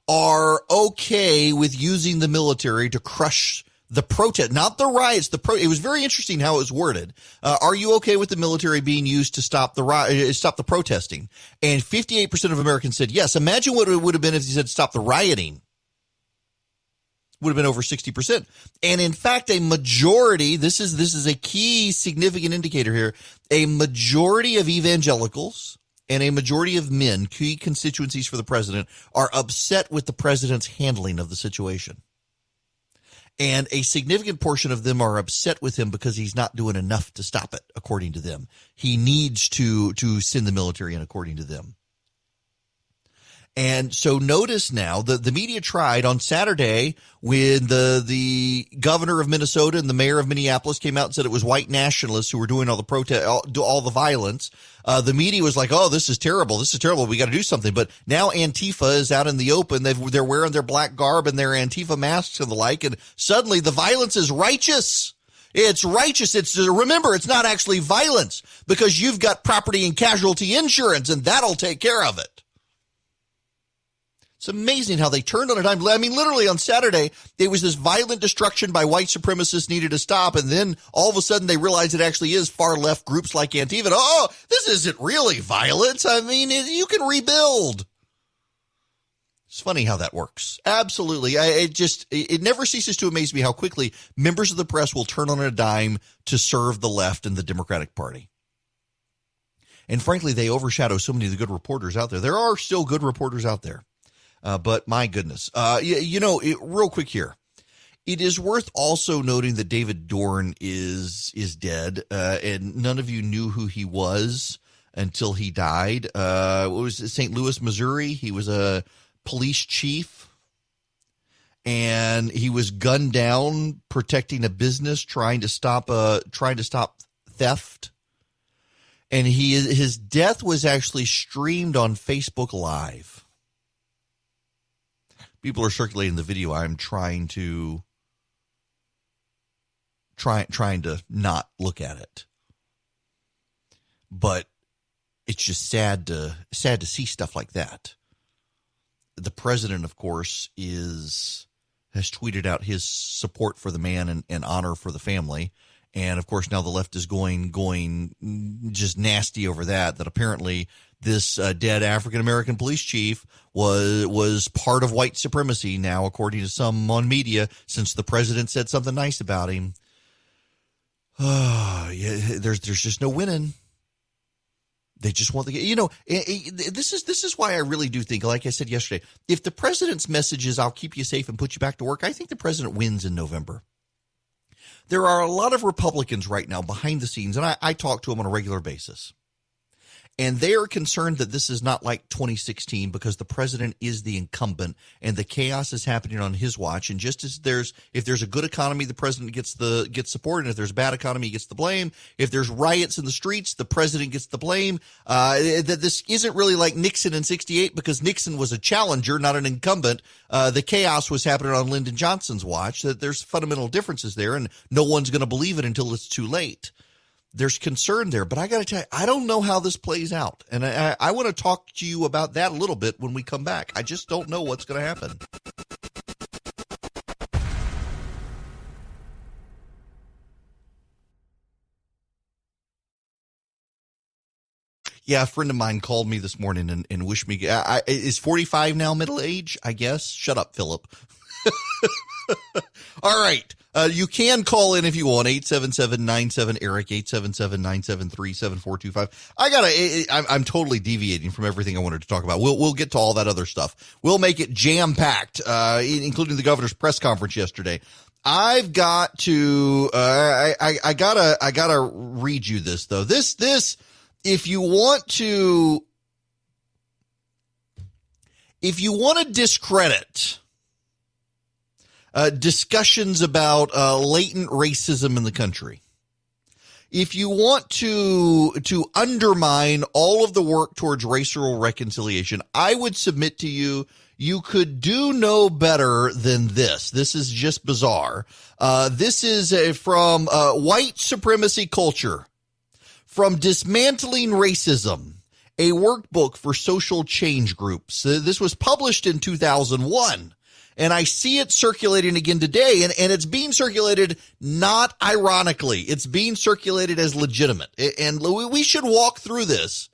are okay with using the military to crush the protest, not the riots. It was very interesting how it was worded. Are you okay with the military being used to stop the protesting? And 58% of Americans said yes. Imagine what it would have been if he said stop the rioting. Would have been over 60%. And in fact, a majority, this is a key significant indicator here, a majority of evangelicals and a majority of men, key constituencies for the president, are upset with the president's handling of the situation. And a significant portion of them are upset with him because he's not doing enough to stop it, according to them. He needs to send the military in, according to them. And so notice now the media tried on Saturday when the governor of Minnesota and the mayor of Minneapolis came out and said it was white nationalists who were doing all the protest, all the violence. The media was like, "Oh, this is terrible. This is terrible. We got to do something." But now Antifa is out in the open. They're wearing their black garb and their Antifa masks and the like. And suddenly the violence is righteous. It's righteous. Remember, it's not actually violence because you've got property and casualty insurance and that'll take care of it. It's amazing how they turned on a dime. I mean, literally on Saturday, there was this violent destruction by white supremacists needed to stop. And then all of a sudden they realized it actually is far left groups like Antifa. Oh, this isn't really violence. I mean, you can rebuild. It's funny how that works. Absolutely. It never ceases to amaze me how quickly members of the press will turn on a dime to serve the left and the Democratic Party. And frankly, they overshadow so many of the good reporters out there. There are still good reporters out there. But my goodness, real quick here, it is worth also noting that David Dorn is dead, and none of you knew who he was until he died. What was it, St. Louis, Missouri? He was a police chief, and he was gunned down protecting a business, trying to stop theft. And his death was actually streamed on Facebook Live. People are circulating the video. I'm trying to not look at it, but it's just sad to see stuff like that. The president, of course, has tweeted out his support for the man and honor for the family, And of course, now the left is going just nasty over that apparently this dead African-American police chief was part of white supremacy now, according to some on media, since the president said something nice about him. Yeah, there's just no winning. They just want this is why I really do think, like I said yesterday, if the president's message is I'll keep you safe and put you back to work, I think the president wins in November. There are a lot of Republicans right now behind the scenes, and I talk to them on a regular basis. And they are concerned that this is not like 2016 because the president is the incumbent and the chaos is happening on his watch. And just as if there's a good economy, the president gets support. And if there's a bad economy, he gets the blame. If there's riots in the streets, the president gets the blame. That this isn't really like Nixon in 68 because Nixon was a challenger, not an incumbent. The chaos was happening on Lyndon Johnson's watch. That there's fundamental differences there, and no one's going to believe it until it's too late. There's concern there, but I got to tell you, I don't know how this plays out. And I want to talk to you about that a little bit when we come back. I just don't know what's going to happen. Yeah, a friend of mine called me this morning and wished me, is 45 now middle age, I guess? Shut up, Philip. All right. You can call in if you want, 877-97-ERIC, 877-973-7425. I'm totally deviating from everything I wanted to talk about. We'll get to all that other stuff. We'll make it jam-packed, including the governor's press conference yesterday. I've got to, I gotta read you this though. This, if you want to discredit discussions about latent racism in the country, if you want to undermine all of the work towards racial reconciliation, I would submit to you, you could do no better than this. This is just bizarre. This is from White Supremacy Culture, from Dismantling Racism, a workbook for social change groups. This was published in 2001. And I see it circulating again today, and it's being circulated not ironically. It's being circulated as legitimate. And we should walk through this.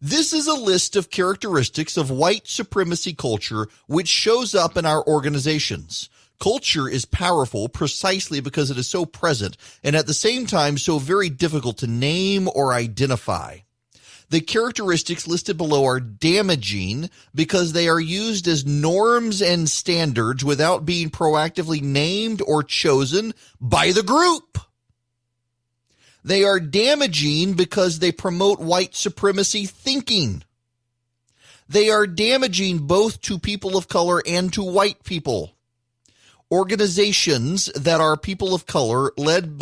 This is a list of characteristics of white supremacy culture which shows up in our organizations. Culture is powerful precisely because it is so present and at the same time so very difficult to name or identify. The characteristics listed below are damaging because they are used as norms and standards without being proactively named or chosen by the group. They are damaging because they promote white supremacy thinking. They are damaging both to people of color and to white people. Organizations that are people of color, led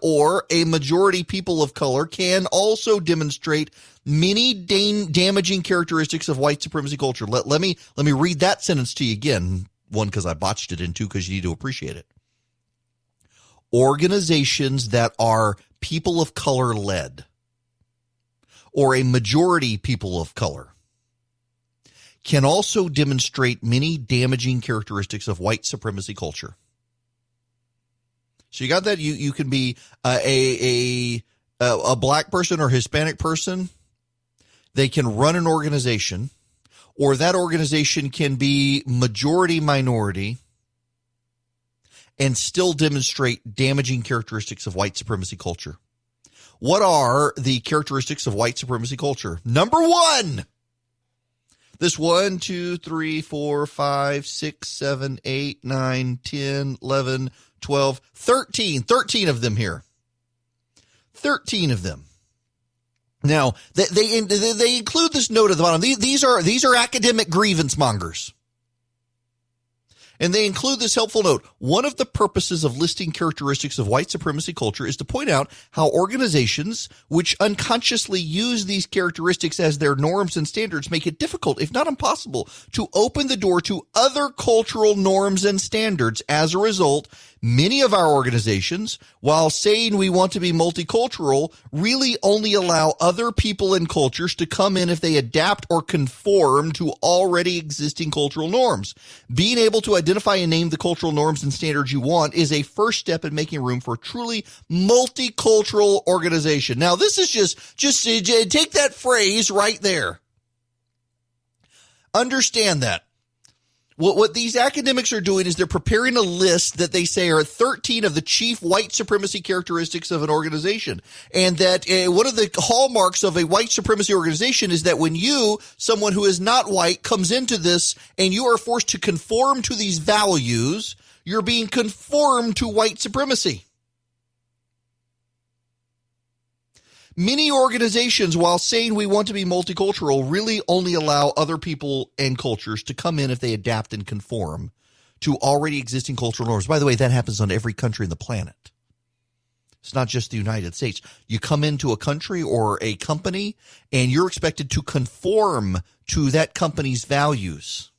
or a majority people of color, can also demonstrate many damaging characteristics of white supremacy culture. Let me read that sentence to you again. One, because I botched it, and two, because you need to appreciate it. Organizations that are people of color led, or a majority people of color, can also demonstrate many damaging characteristics of white supremacy culture. So you got that? You can be a black person or Hispanic person. They can run an organization, or that organization can be majority minority and still demonstrate damaging characteristics of white supremacy culture. What are the characteristics of white supremacy culture? Number one. This 1, 2, 3, 4, 5, 6, 7, 8, 9, 10, 11, 12, 13. 13 of them here. 13 of them. Now, they include this note at the bottom. These are academic grievance mongers. And they include this helpful note. One of the purposes of listing characteristics of white supremacy culture is to point out how organizations which unconsciously use these characteristics as their norms and standards make it difficult, if not impossible, to open the door to other cultural norms and standards. As a result, many of our organizations, while saying we want to be multicultural, really only allow other people and cultures to come in if they adapt or conform to already existing cultural norms. Being able to identify and name the cultural norms and standards you want is a first step in making room for a truly multicultural organization. Now, this is just take that phrase right there. Understand that. What these academics are doing is they're preparing a list that they say are 13 of the chief white supremacy characteristics of an organization. And that one of the hallmarks of a white supremacy organization is that when you, someone who is not white, comes into this and you are forced to conform to these values, you're being conformed to white supremacy. Many organizations, while saying we want to be multicultural, really only allow other people and cultures to come in if they adapt and conform to already existing cultural norms. By the way, that happens on every country on the planet. It's not just the United States. You come into a country or a company and you're expected to conform to that company's values.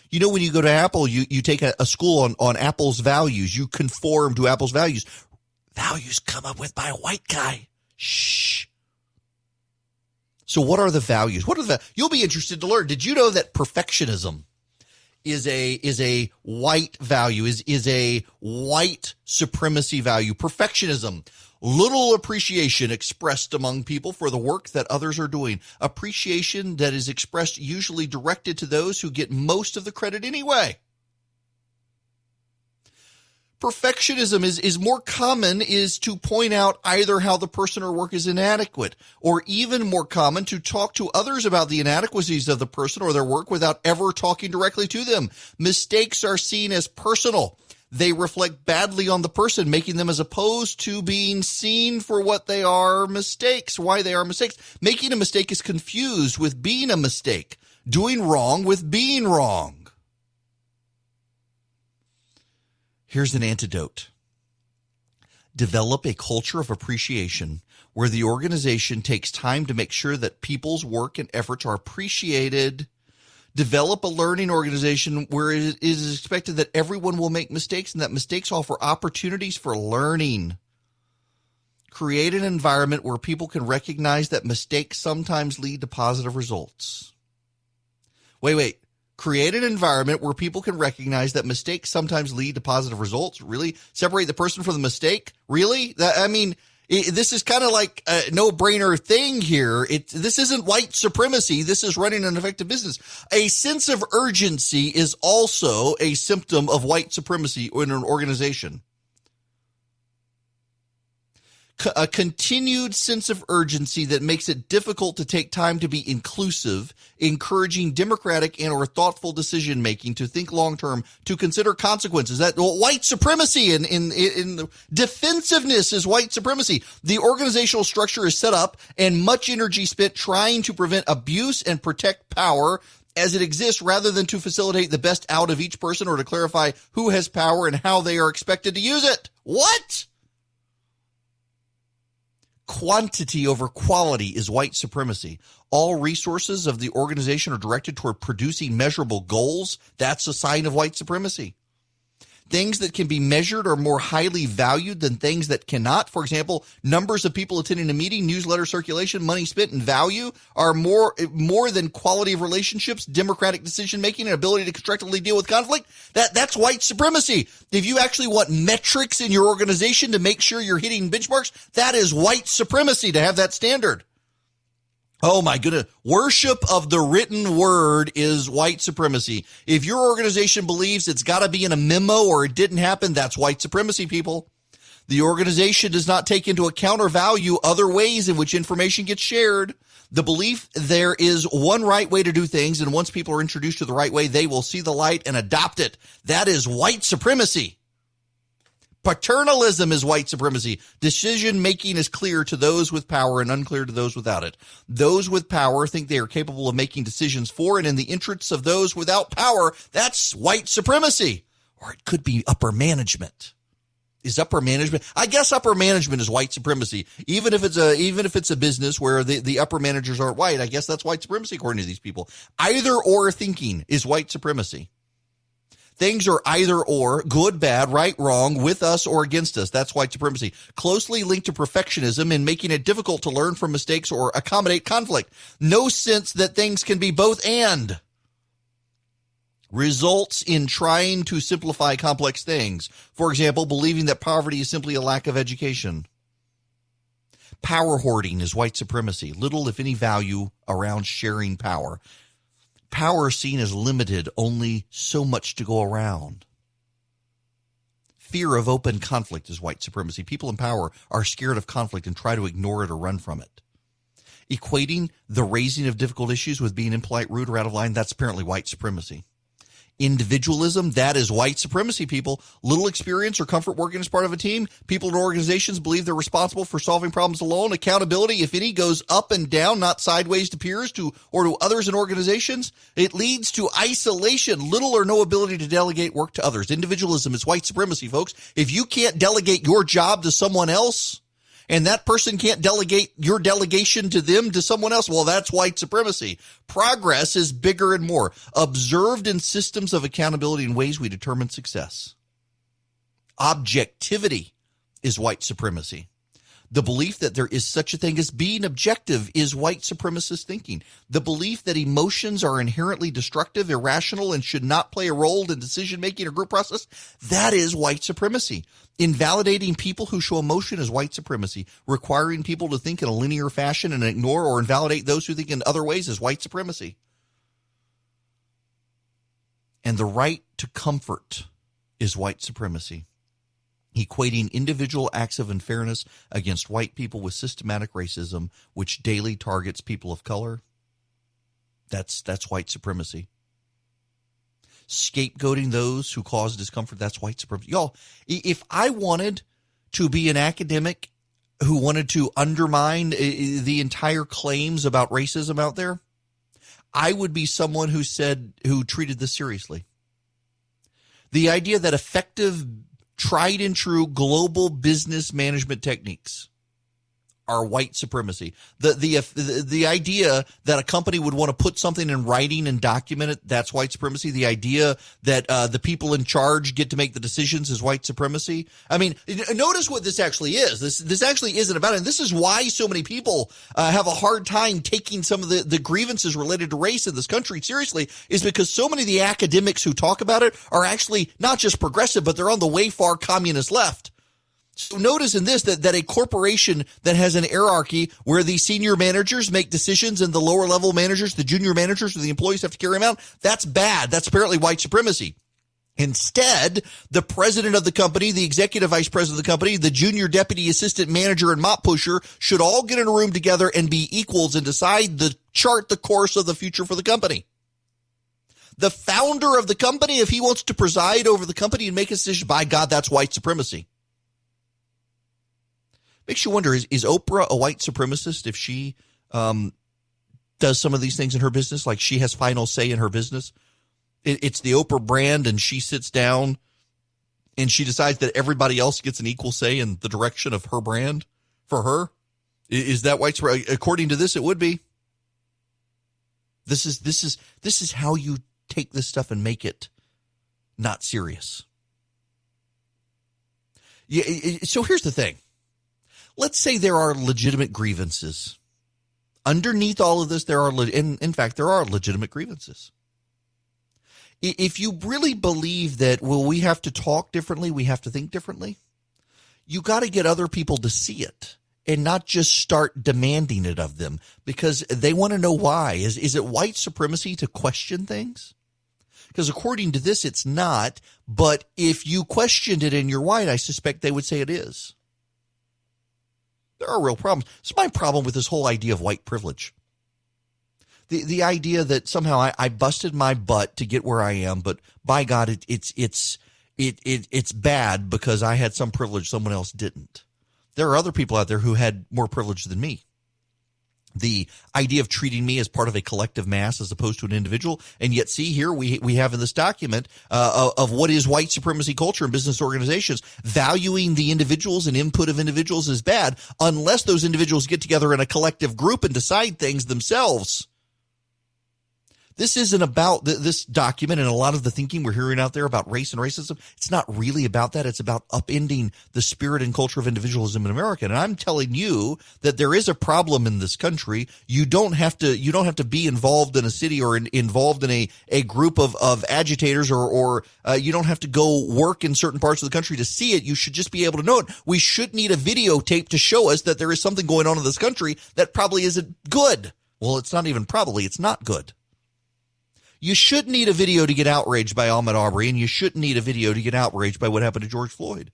You know, when you go to Apple, you take a school on Apple's values. You conform to Apple's values. Values come up with by a white guy. Shh. So what are the values? You'll be interested to learn. Did you know that perfectionism is a white value, is a white supremacy value? Perfectionism, little appreciation expressed among people for the work that others are doing. Appreciation that is expressed usually directed to those who get most of the credit anyway. Perfectionism is more common is to point out either how the person or work is inadequate, or even more common to talk to others about the inadequacies of the person or their work without ever talking directly to them. Mistakes are seen as personal. They reflect badly on the person, making them as opposed to being seen for what they are, mistakes, why they are mistakes. Making a mistake is confused with being a mistake, doing wrong with being wrong. Here's an antidote. Develop a culture of appreciation where the organization takes time to make sure that people's work and efforts are appreciated. Develop a learning organization where it is expected that everyone will make mistakes and that mistakes offer opportunities for learning. Create an environment where people can recognize that mistakes sometimes lead to positive results. Wait. Create an environment where people can recognize that mistakes sometimes lead to positive results. Really? Separate the person from the mistake? Really? This is kind of like a no-brainer thing here. This isn't white supremacy. This is running an effective business. A sense of urgency is also a symptom of white supremacy in an organization. A continued sense of urgency that makes it difficult to take time to be inclusive, encouraging democratic and or thoughtful decision making, to think long term, to consider consequences. That white supremacy in defensiveness is white supremacy. The organizational structure is set up and much energy spent trying to prevent abuse and protect power as it exists, rather than to facilitate the best out of each person or to clarify who has power and how they are expected to use it. What? Quantity over quality is white supremacy. All resources of the organization are directed toward producing measurable goals. That's a sign of white supremacy. Things that can be measured are more highly valued than things that cannot. For example, numbers of people attending a meeting, newsletter circulation, money spent, and value are more than quality of relationships, democratic decision-making, and ability to constructively deal with conflict. That's white supremacy. If you actually want metrics in your organization to make sure you're hitting benchmarks, that is white supremacy to have that standard. Oh my goodness. Worship of the written word is white supremacy. If your organization believes it's got to be in a memo or it didn't happen, that's white supremacy, people. The organization does not take into account or value other ways in which information gets shared. The belief there is one right way to do things, and once people are introduced to the right way, they will see the light and adopt it. That is white supremacy. Paternalism is white supremacy. Decision-making is clear to those with power and unclear to those without it. Those with power think they are capable of making decisions for and in the interests of those without power. That's white supremacy. Or it could be upper management. Is upper management? I guess upper management is white supremacy. Even if it's a business where the upper managers aren't white, I guess that's white supremacy according to these people. Either or thinking is white supremacy. Things are either or, good, bad, right, wrong, with us or against us. That's white supremacy. Closely linked to perfectionism and making it difficult to learn from mistakes or accommodate conflict. No sense that things can be both and. results in trying to simplify complex things. For example, believing that poverty is simply a lack of education. Power hoarding is white supremacy. Little, if any, value around sharing power. Power seen as limited, only so much to go around. Fear of open conflict is white supremacy. People in power are scared of conflict and try to ignore it or run from it. Equating the raising of difficult issues with being impolite, rude, or out of line, that's apparently white supremacy. Individualism, that is white supremacy, people. Little experience or comfort working as part of a team. People in organizations believe they're responsible for solving problems alone. Accountability, if any, goes up and down, not sideways to peers or to others in organizations. It leads to isolation, little or no ability to delegate work to others. Individualism is white supremacy, folks. If you can't delegate your job to someone else, and that person can't delegate your delegation to them to someone else, well, that's white supremacy. Progress is bigger and more. Observed in systems of accountability in ways we determine success. Objectivity is white supremacy. The belief that there is such a thing as being objective is white supremacist thinking. The belief that emotions are inherently destructive, irrational, and should not play a role in decision-making or group process, that is white supremacy. Invalidating people who show emotion is white supremacy. Requiring people to think in a linear fashion and ignore or invalidate those who think in other ways is white supremacy. And the right to comfort is white supremacy. Equating individual acts of unfairness against white people with systematic racism, which daily targets people of color, that's white supremacy. Scapegoating those who cause discomfort, that's white supremacy. Y'all, if I wanted to be an academic who wanted to undermine the entire claims about racism out there, I would be someone who treated this seriously. The idea that effective, tried and true global business management techniques are white supremacy. The idea that a company would want to put something in writing and document it, that's white supremacy. The idea that the people in charge get to make the decisions is white supremacy. I mean, notice what this actually is. This actually isn't about it. And this is why so many people have a hard time taking some of the grievances related to race in this country seriously, is because so many of the academics who talk about it are actually not just progressive, but they're on the way far communist left. So notice in this that a corporation that has an hierarchy where the senior managers make decisions and the lower level managers, the junior managers or the employees have to carry them out, that's bad. That's apparently white supremacy. Instead, the president of the company, the executive vice president of the company, the junior deputy assistant manager and mop pusher should all get in a room together and be equals and chart the course of the future for the company. The founder of the company, if he wants to preside over the company and make a decision, by God, that's white supremacy. Makes you wonder, is Oprah a white supremacist if she does some of these things in her business? Like she has final say in her business? It's the Oprah brand and she sits down and she decides that everybody else gets an equal say in the direction of her brand for her? Is that white supremacy? According to this, it would be. This is how you take this stuff and make it not serious. Yeah, so here's the thing. Let's say there are legitimate grievances. Underneath all of this, there are legitimate grievances. If you really believe that, well, we have to talk differently, we have to think differently, you got to get other people to see it and not just start demanding it of them because they want to know why. Is it white supremacy to question things? Because according to this, it's not. But if you questioned it and you're white, I suspect they would say it is. There are real problems. This is my problem with this whole idea of white privilege. The idea that somehow I busted my butt to get where I am, but by God, it's bad because I had some privilege someone else didn't. There are other people out there who had more privilege than me. The idea of treating me as part of a collective mass as opposed to an individual. And yet, see here, we have in this document of what is white supremacy culture in business organizations. Valuing the individuals and input of individuals is bad unless those individuals get together in a collective group and decide things themselves. This isn't about this document and a lot of the thinking we're hearing out there about race and racism. It's not really about that. It's about upending the spirit and culture of individualism in America. And I'm telling you that there is a problem in this country. You don't have to be involved in a city or involved in a group of agitators or you don't have to go work in certain parts of the country to see it. You should just be able to know it. We should need a videotape to show us that there is something going on in this country that probably isn't good. Well, it's not even probably, it's not good. You shouldn't need a video to get outraged by Ahmaud Arbery, and you shouldn't need a video to get outraged by what happened to George Floyd.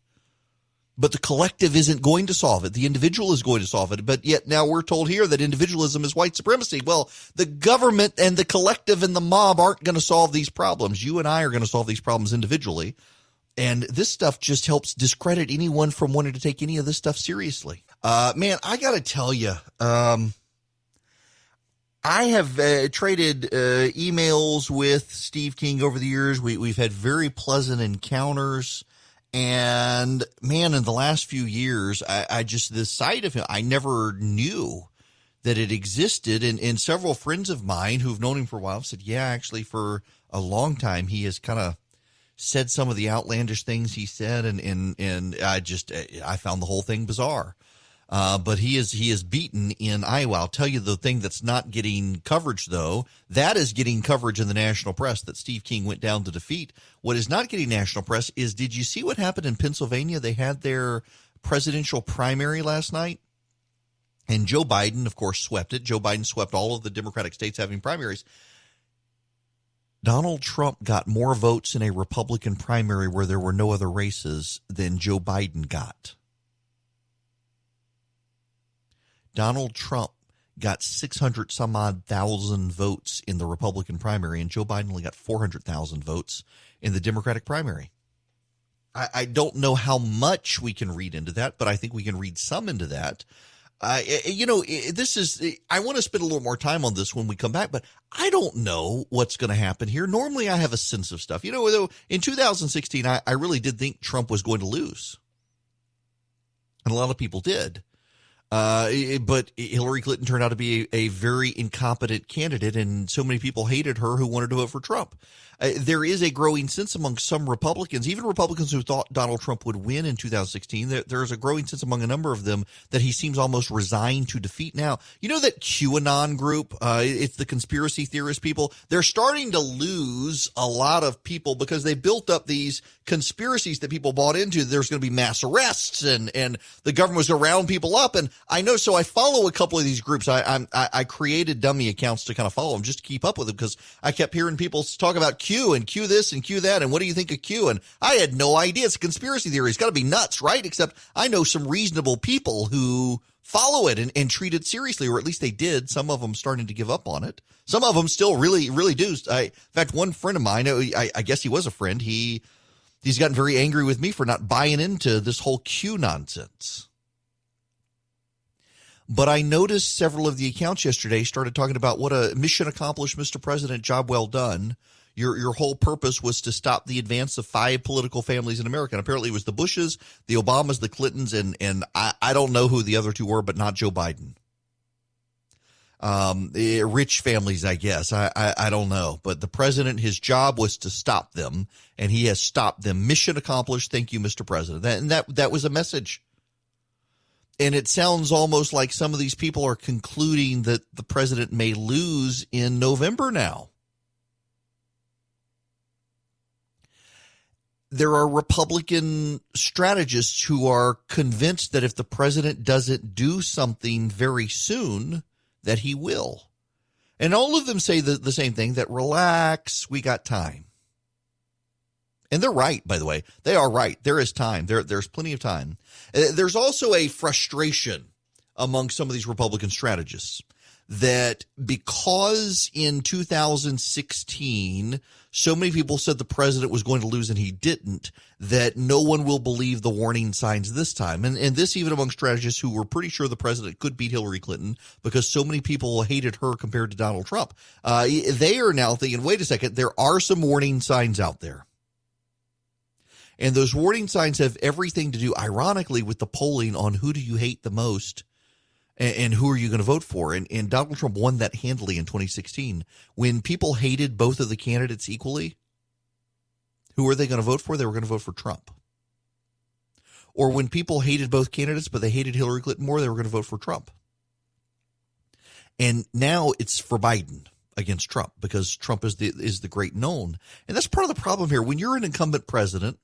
But the collective isn't going to solve it. The individual is going to solve it. But yet now we're told here that individualism is white supremacy. Well, the government and the collective and the mob aren't going to solve these problems. You and I are going to solve these problems individually. And this stuff just helps discredit anyone from wanting to take any of this stuff seriously. Man, I got to tell you, I have traded emails with Steve King over the years. We've had very pleasant encounters. And man, in the last few years, I just, the sight of him, I never knew that it existed. And several friends of mine who've known him for a while said, yeah, actually for a long time, he has kind of said some of the outlandish things he said. And I found the whole thing bizarre. But he is beaten in Iowa. I'll tell you the thing that's not getting coverage, though. That is getting coverage in the national press, that Steve King went down to defeat. What is not getting national press is, did you see what happened in Pennsylvania? They had their presidential primary last night. And Joe Biden, of course, swept it. Joe Biden swept all of the Democratic states having primaries. Donald Trump got more votes in a Republican primary where there were no other races than Joe Biden got. Donald Trump got 600 some odd thousand votes in the Republican primary, and Joe Biden only got 400,000 votes in the Democratic primary. I don't know how much we can read into that, but I think we can read some into that. I want to spend a little more time on this when we come back, but I don't know what's going to happen here. Normally I have a sense of stuff. Though in 2016, I really did think Trump was going to lose. And a lot of people did. But Hillary Clinton turned out to be a very incompetent candidate, and so many people hated her who wanted to vote for Trump. There is a growing sense among some Republicans, even Republicans who thought Donald Trump would win in 2016. There's a growing sense among a number of them that he seems almost resigned to defeat now. You know that QAnon group? It's the conspiracy theorist people. They're starting to lose a lot of people because they built up these conspiracies that people bought into. There's going to be mass arrests and the government was going to round people up. And I know, so I follow a couple of these groups. I created dummy accounts to kind of follow them just to keep up with them because I kept hearing people talk about Q and Q this and Q that. And what do you think of Q? And I had no idea. It's a conspiracy theory. It's got to be nuts, right? Except I know some reasonable people who follow it and treat it seriously, or at least they did. Some of them starting to give up on it. Some of them still really, really do. In fact, one friend of mine, I guess he was a friend. He's gotten very angry with me for not buying into this whole Q nonsense. But I noticed several of the accounts yesterday started talking about what a mission accomplished, Mr. President, job well done. Your whole purpose was to stop the advance of 5 political families in America. And apparently it was the Bushes, the Obamas, the Clintons, and I don't know who the other 2 were, but not Joe Biden. Rich families, I guess. I don't know. But the president, his job was to stop them, and he has stopped them. Mission accomplished. Thank you, Mr. President. That was a message. And it sounds almost like some of these people are concluding that the president may lose in November now. There are Republican strategists who are convinced that if the president doesn't do something very soon, that he will. And all of them say the same thing, that relax, we got time. And they're right, by the way. They are right. There is time. There's plenty of time. There's also a frustration among some of these Republican strategists that because in 2016, so many people said the president was going to lose and he didn't, that no one will believe the warning signs this time. And this even among strategists who were pretty sure the president could beat Hillary Clinton because so many people hated her compared to Donald Trump. They are now thinking, wait a second, there are some warning signs out there. And those warning signs have everything to do, ironically, with the polling on who do you hate the most. And who are you going to vote for? And Donald Trump won that handily in 2016. When people hated both of the candidates equally, who are they going to vote for? They were going to vote for Trump. Or when people hated both candidates, but they hated Hillary Clinton more, they were going to vote for Trump. And now it's for Biden against Trump because Trump is the great known. And that's part of the problem here. When you're an incumbent president,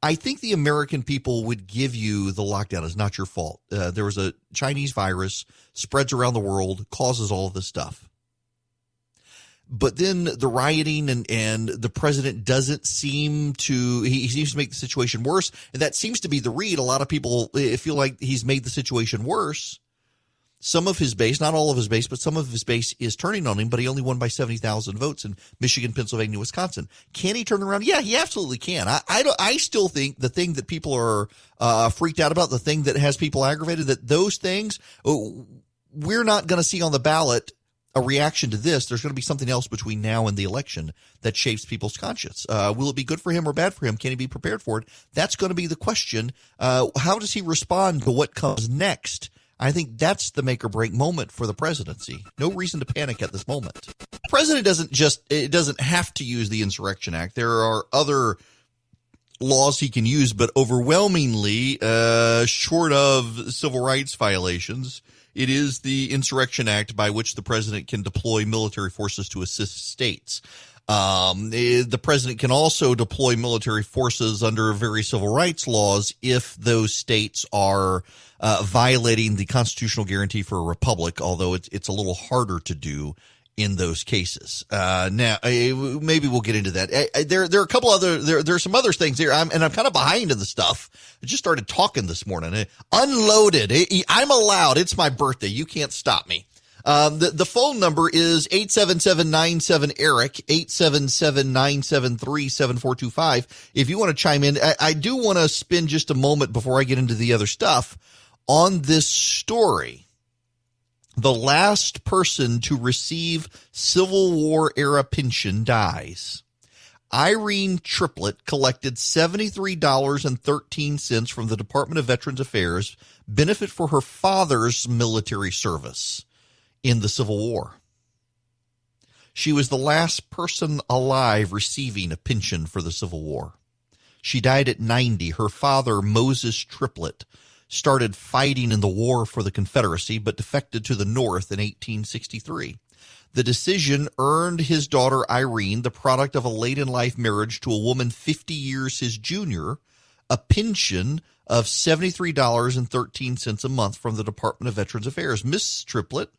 I think the American people would give you the lockdown is not your fault. There was a Chinese virus, spreads around the world, causes all of this stuff. But then the rioting and the president doesn't seem to, he seems to make the situation worse. And that seems to be the read. A lot of people feel like he's made the situation worse. Some of his base, not all of his base, but some of his base is turning on him, but he only won by 70,000 votes in Michigan, Pennsylvania, Wisconsin. Can he turn around? Yeah, he absolutely can. I still think the thing that people are freaked out about, the thing that has people aggravated, that those things, we're not going to see on the ballot a reaction to this. There's going to be something else between now and the election that shapes people's conscience. Will it be good for him or bad for him? Can he be prepared for it? That's going to be the question. How does he respond to what comes next? I think that's the make or break moment for the presidency. No reason to panic at this moment. The president doesn't have to use the Insurrection Act. There are other laws he can use, but overwhelmingly, short of civil rights violations, it is the Insurrection Act by which the president can deploy military forces to assist states. The president can also deploy military forces under various civil rights laws if those states are violating the constitutional guarantee for a republic, although it's a little harder to do in those cases. Now, maybe we'll get into that. There are a couple other, there are some other things here. I'm kind of behind in the stuff. I just started talking this morning. Unloaded. I'm allowed. It's my birthday. You can't stop me. The phone number is 877-97-ERIC, 877-973-7425. If you want to chime in, I do want to spend just a moment before I get into the other stuff on this story. The last person to receive Civil War era pension dies. Irene Triplett collected $73.13 from the Department of Veterans Affairs, benefit for her father's military service in the Civil War. She was the last person alive receiving a pension for the Civil War. She died at 90. Her father, Moses Triplett, started fighting in the war for the Confederacy, but defected to the North in 1863. The decision earned his daughter Irene, the product of a late-in-life marriage to a woman 50 years his junior, a pension of $73.13 a month from the Department of Veterans Affairs. Miss Triplett,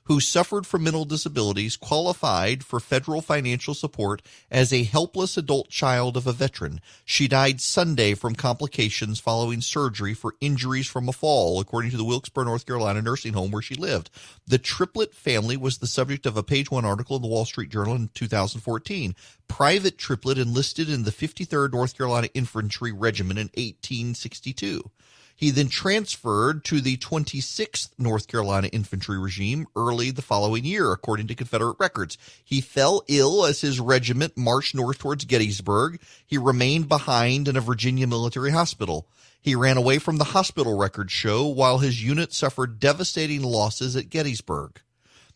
who suffered from mental disabilities, qualified for federal financial support as a helpless adult child of a veteran. She died Sunday from complications following surgery for injuries from a fall, according to the Wilkesboro, North Carolina nursing home where she lived. The Triplett family was the subject of a page one article in the Wall Street Journal in 2014. Private Triplett enlisted in the 53rd North Carolina Infantry Regiment in 1862. He then transferred to the 26th North Carolina Infantry Regime early the following year, according to Confederate records. He fell ill as his regiment marched north towards Gettysburg. He remained behind in a Virginia military hospital. He ran away from the hospital records show while his unit suffered devastating losses at Gettysburg.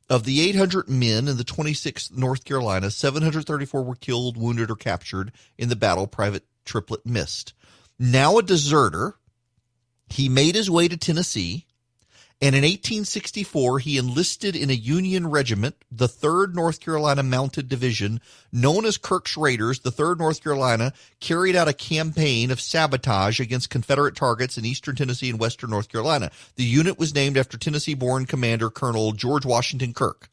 Of the 800 men in the 26th North Carolina, 734 were killed, wounded, or captured in the battle Private Triplett missed. Now a deserter, he made his way to Tennessee, and in 1864 he enlisted in a Union regiment, the 3rd North Carolina Mounted Division, known as Kirk's Raiders. The 3rd North Carolina carried out a campaign of sabotage against Confederate targets in eastern Tennessee and western North Carolina. The unit was named after Tennessee-born Commander Colonel George Washington Kirk.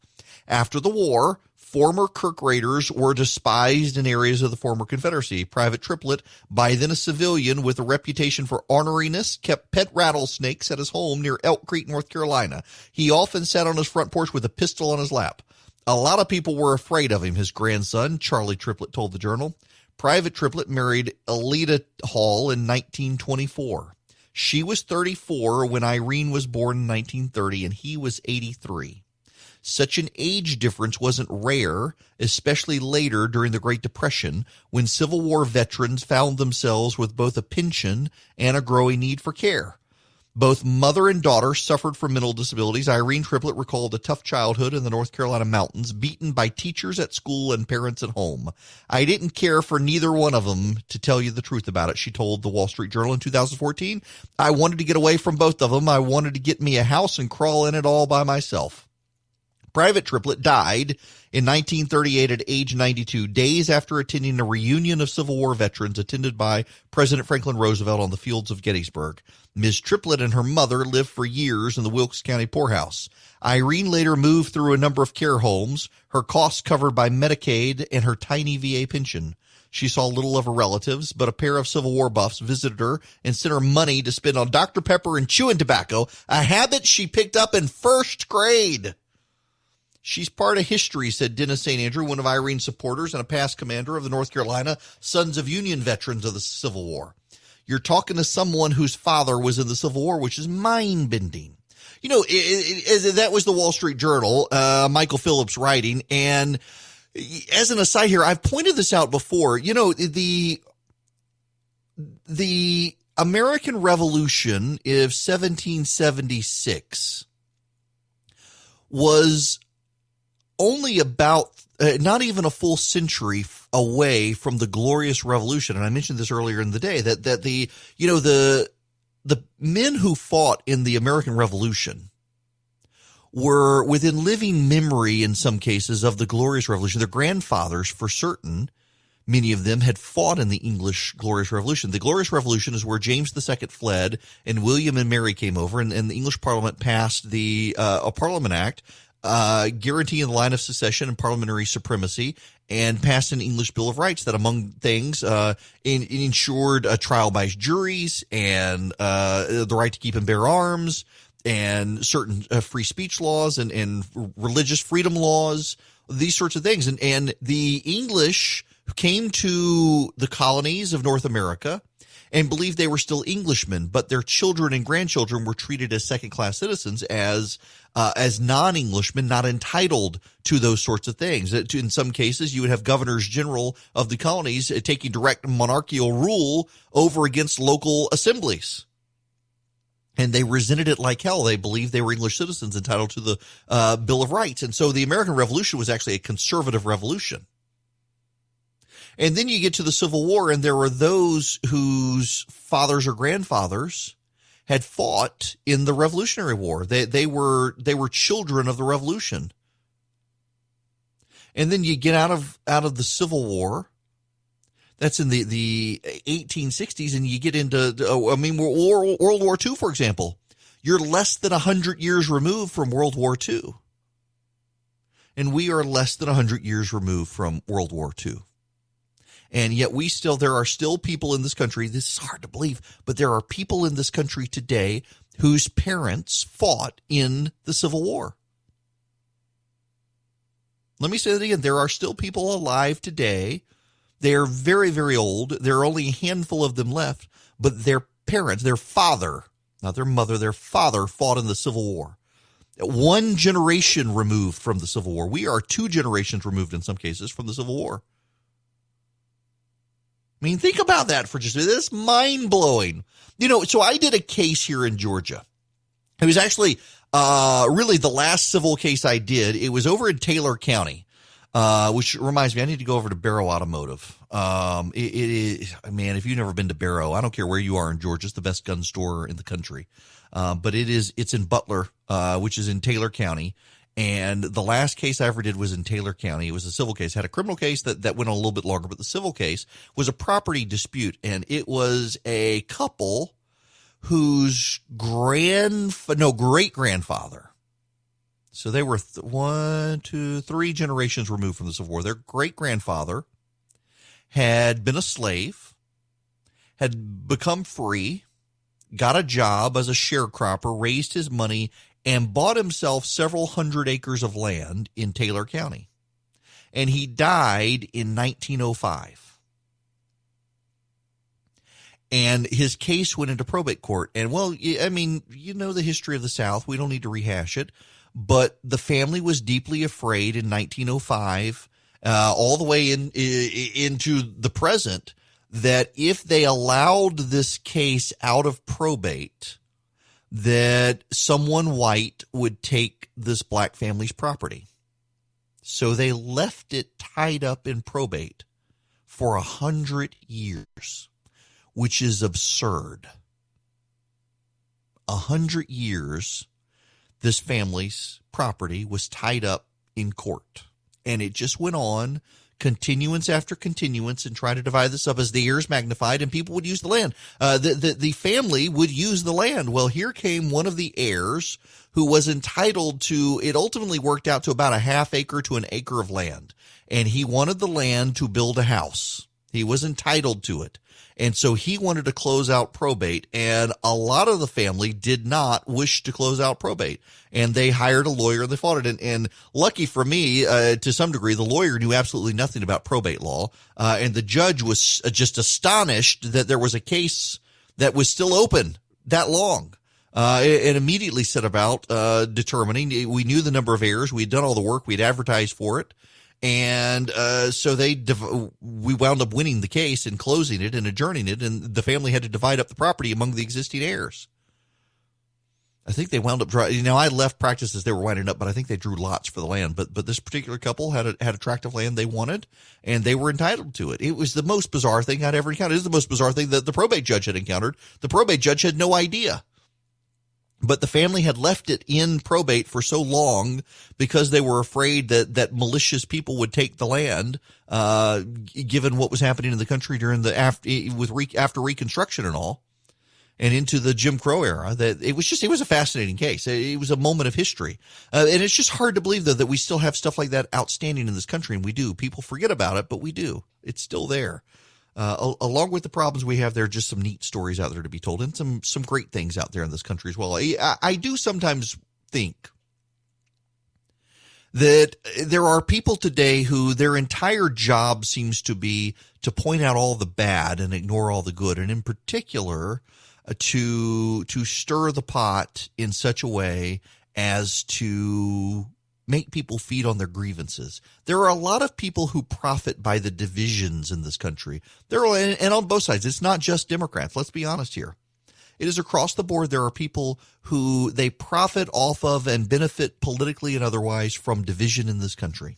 After the war, former Kirk Raiders were despised in areas of the former Confederacy. Private Triplett, by then a civilian with a reputation for orneriness, kept pet rattlesnakes at his home near Elk Creek, North Carolina. He often sat on his front porch with a pistol on his lap. A lot of people were afraid of him, his grandson, Charlie Triplett, told the Journal. Private Triplett married Alida Hall in 1924. She was 34 when Irene was born in 1930, and he was 83. Such an age difference wasn't rare, especially later during the Great Depression, when Civil War veterans found themselves with both a pension and a growing need for care. Both mother and daughter suffered from mental disabilities. Irene Triplett recalled a tough childhood in the North Carolina mountains, beaten by teachers at school and parents at home. I didn't care for neither one of them, to tell you the truth about it, she told the Wall Street Journal in 2014. I wanted to get away from both of them. I wanted to get me a house and crawl in it all by myself. Private Triplett died in 1938 at age 92, days after attending a reunion of Civil War veterans attended by President Franklin Roosevelt on the fields of Gettysburg. Ms. Triplett and her mother lived for years in the Wilkes County poorhouse. Irene later moved through a number of care homes, her costs covered by Medicaid and her tiny VA pension. She saw little of her relatives, but a pair of Civil War buffs visited her and sent her money to spend on Dr. Pepper and chewing tobacco, a habit she picked up in first grade. She's part of history, said Dennis St. Andrew, one of Irene's supporters and a past commander of the North Carolina Sons of Union veterans of the Civil War. You're talking to someone whose father was in the Civil War, which is mind-bending. You know, that was the Wall Street Journal, Michael Phillips writing. And as an aside here, I've pointed this out before. You know, the American Revolution of 1776 was only about not even a full century away from the Glorious Revolution. And I mentioned this earlier in the day that the men who fought in the American Revolution were within living memory in some cases of the Glorious Revolution. Their grandfathers, for certain, many of them had fought in the English Glorious Revolution. The Glorious Revolution is where James II fled and William and Mary came over, and the English Parliament passed a Parliament Act guaranteeing the line of succession and parliamentary supremacy, and passed an English Bill of Rights that, among things, ensured trial by juries and the right to keep and bear arms and certain free speech laws and religious freedom laws, these sorts of things. And the English came to the colonies of North America and believed they were still Englishmen, but their children and grandchildren were treated as second-class citizens, as non-Englishmen, not entitled to those sorts of things. In some cases, you would have governors general of the colonies taking direct monarchical rule over against local assemblies. And they resented it like hell. They believed they were English citizens entitled to the Bill of Rights. And so the American Revolution was actually a conservative revolution. And then you get to the Civil War, and there were those whose fathers or grandfathers had fought in the Revolutionary War. They were children of the Revolution. And then you get out of the Civil War. That's in the 1860s, and you get into World War II, for example. You're less than 100 years removed from World War II. And we are less than 100 years removed from World War II. And yet there are still people in this country, this is hard to believe, but there are people in this country today whose parents fought in the Civil War. Let me say that again. There are still people alive today. They are very, very old. There are only a handful of them left, but their parents, their father, not their mother, their father fought in the Civil War. One generation removed from the Civil War. We are 2 generations removed in some cases from the Civil War. I mean, think about that for just a minute. That's mind-blowing. You know, so I did a case here in Georgia. It was actually really the last civil case I did. It was over in Taylor County, which reminds me, I need to go over to Barrow Automotive. It is, man, if you've never been to Barrow, I don't care where you are in Georgia, it's the best gun store in the country. But it's in Butler, which is in Taylor County. And the last case I ever did was in Taylor County. It was a civil case. Had a criminal case that went on a little bit longer, but the civil case was a property dispute. And it was a couple whose great-grandfather. So they were 1, 2, 3 generations removed from the Civil War. Their great-grandfather had been a slave, had become free, got a job as a sharecropper, raised his money, and bought himself several hundred acres of land in Taylor County. And he died in 1905. And his case went into probate court. And, well, I mean, you know the history of the South. We don't need to rehash it. But the family was deeply afraid in 1905, all the way into the present, that if they allowed this case out of probate, that someone white would take this black family's property. So they left it tied up in probate for 100 years, which is absurd. 100 years, this family's property was tied up in court. And it just went on, continuance after continuance, and try to divide this up as the heirs magnified, and people would use the land. The family would use the land. Well, here came one of the heirs who was entitled to, it ultimately worked out to about a half acre to an acre of land. And he wanted the land to build a house. He was entitled to it. And so he wanted to close out probate, and a lot of the family did not wish to close out probate. And they hired a lawyer and they fought it. And lucky for me, to some degree, the lawyer knew absolutely nothing about probate law. And the judge was just astonished that there was a case that was still open that long. And immediately set about determining. We knew the number of heirs. We had done all the work. We had advertised for it. And so we wound up winning the case and closing it and adjourning it, and the family had to divide up the property among the existing heirs. I think they wound up I left practice as they were winding up, but I think they drew lots for the land. But this particular couple had a tract of land they wanted, and they were entitled to it. It was the most bizarre thing I'd ever encountered. It is the most bizarre thing that the probate judge had encountered. The probate judge had no idea. But the family had left it in probate for so long because they were afraid that malicious people would take the land, given what was happening in the country during after Reconstruction and all, and into the Jim Crow era. That it was a fascinating case. It was a moment of history, and it's just hard to believe though that we still have stuff like that outstanding in this country, and we do. People forget about it, but we do. It's still there. Along with the problems we have there, just some neat stories out there to be told, and some great things out there in this country as well. I do sometimes think that there are people today who their entire job seems to be to point out all the bad and ignore all the good, and in particular to stir the pot in such a way as to make people feed on their grievances. There are a lot of people who profit by the divisions in this country. And on both sides. It's not just Democrats. Let's be honest here. It is across the board. There are people who they profit off of and benefit politically and otherwise from division in this country.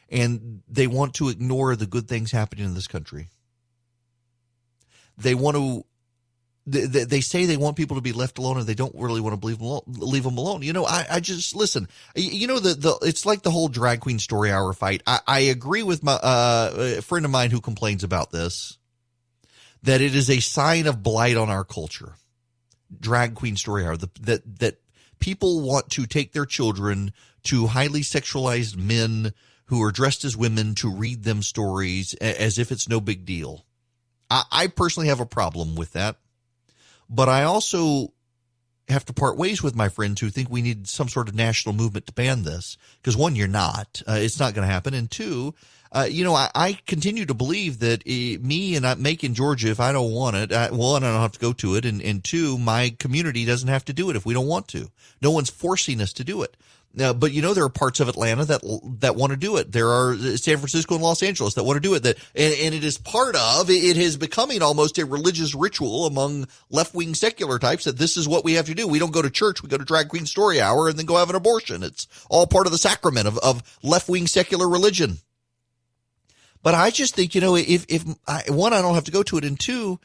And they want to ignore the good things happening in this country. They want to They say they want people to be left alone, and they don't really want to leave them alone. I just listen. It's like the whole drag queen story hour fight. I agree with my a friend of mine who complains about this, that it is a sign of blight on our culture. Drag queen story hour, that people want to take their children to highly sexualized men who are dressed as women to read them stories as if it's no big deal. I personally have a problem with that. But I also have to part ways with my friends who think we need some sort of national movement to ban this. Because one, you're not. It's not going to happen. And two, I continue to believe that me and Macon, Georgia, if I don't want it, one, I don't have to go to it. And two, my community doesn't have to do it if we don't want to. No one's forcing us to do it. But there are parts of Atlanta that want to do it. There are San Francisco and Los Angeles that want to do it. And it is part of it is becoming almost a religious ritual among left-wing secular types that this is what we have to do. We don't go to church. We go to drag queen story hour and then go have an abortion. It's all part of the sacrament of left-wing secular religion. But I just think, if one, I don't have to go to it, and two,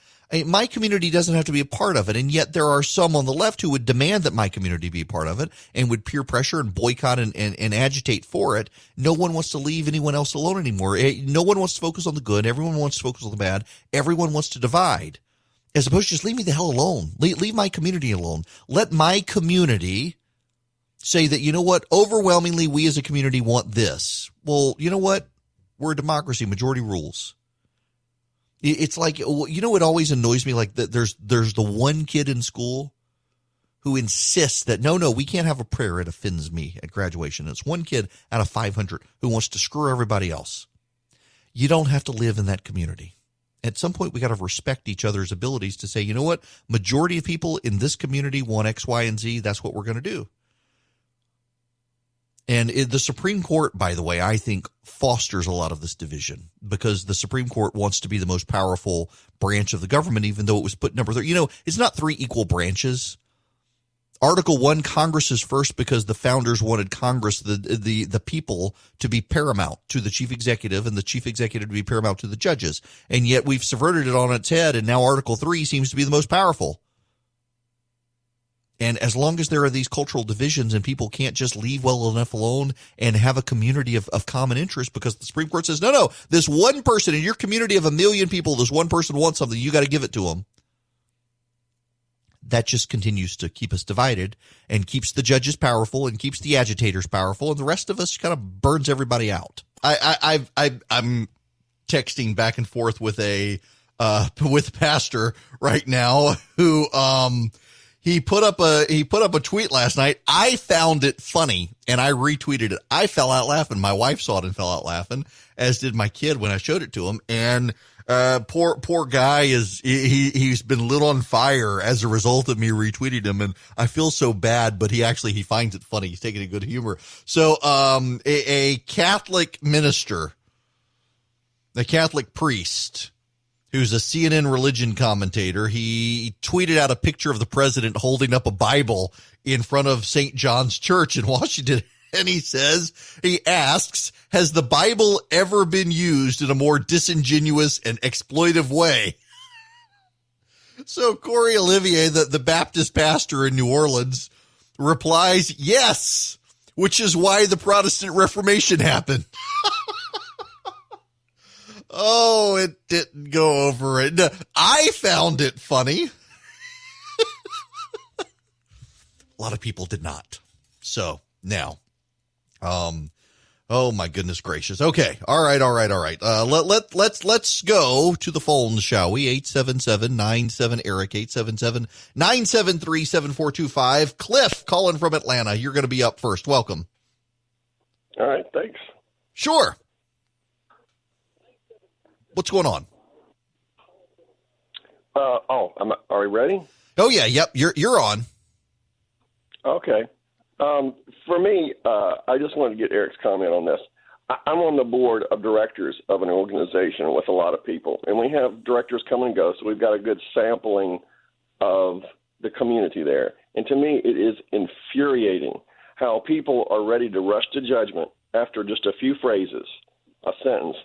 my community doesn't have to be a part of it. And yet there are some on the left who would demand that my community be a part of it and would peer pressure and boycott and agitate for it. No one wants to leave anyone else alone anymore. No one wants to focus on the good. Everyone wants to focus on the bad. Everyone wants to divide, as opposed to just leave me the hell alone. Leave my community alone. Let my community say that, overwhelmingly we as a community want this. Well, you know what? We're a democracy. Majority rules. It's like, it always annoys me, like that there's the one kid in school who insists that, no, we can't have a prayer. It offends me at graduation. It's one kid out of 500 who wants to screw everybody else. You don't have to live in that community. At some point, we got to respect each other's abilities to say, you know what? Majority of people in this community want X, Y, and Z. That's what we're going to do. And the Supreme Court, by the way, I think fosters a lot of this division because the Supreme Court wants to be the most powerful branch of the government, even though it was put number 3. You know, it's not 3 equal branches. Article 1, Congress is first because the founders wanted Congress, the people, to be paramount to the chief executive and the chief executive to be paramount to the judges. And yet we've subverted it on its head, and now Article 3 seems to be the most powerful. And as long as there are these cultural divisions and people can't just leave well enough alone and have a community of common interest because the Supreme Court says, no, this one person in your community of 1 million people, this one person wants something, you got to give it to them. That just continues to keep us divided and keeps the judges powerful and keeps the agitators powerful, and the rest of us kind of burns everybody out. I'm texting back and forth with a pastor right now who he put up a tweet last night. I found it funny and I retweeted it. I fell out laughing. My wife saw it and fell out laughing, as did my kid when I showed it to him. And poor guy he's been lit on fire as a result of me retweeting him, and I feel so bad, but he finds it funny. He's taking a good humor. So a Catholic minister, a Catholic priest, who's a CNN religion commentator, he tweeted out a picture of the president holding up a Bible in front of St. John's Church in Washington. And he asks, has the Bible ever been used in a more disingenuous and exploitive way? So Corey Olivier, the Baptist pastor in New Orleans, replies, yes, which is why the Protestant Reformation happened. Oh, it didn't go over it. I found it funny. A lot of people did not. So now, oh my goodness gracious. Okay. All right. Let's go to the phones, shall we? 877-97-ERIC, 877-973-7425. Cliff calling from Atlanta. You're going to be up first. Welcome. All right. Thanks. Sure. What's going on? Are we ready? Oh yeah. Yep. You're on. Okay. For me, I just wanted to get Eric's comment on this. I'm on the board of directors of an organization with a lot of people, and we have directors come and go, so we've got a good sampling of the community there. And to me, it is infuriating how people are ready to rush to judgment after just a few phrases, a sentence.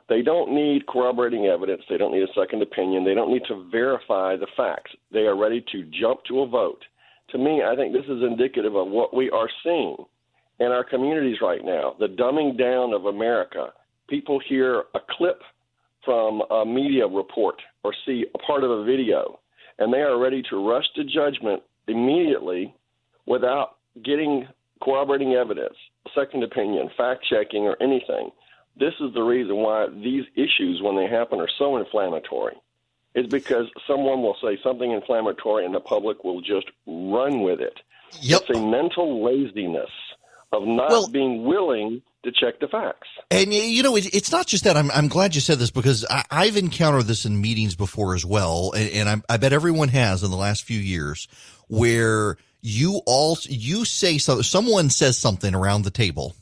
They don't need corroborating evidence. They don't need a second opinion. They don't need to verify the facts. They are ready to jump to a vote. To me, I think this is indicative of what we are seeing in our communities right now, the dumbing down of America. People hear a clip from a media report or see a part of a video, and they are ready to rush to judgment immediately without getting corroborating evidence, second opinion, fact-checking, or anything. This is the reason why these issues, when they happen, are so inflammatory. It's because someone will say something inflammatory and the public will just run with it. Yep. It's a mental laziness of not being willing to check the facts. And, you know, it's not just that. I'm glad you said this because I've encountered this in meetings before as well. And I bet everyone has in the last few years where you say so, someone says something around the table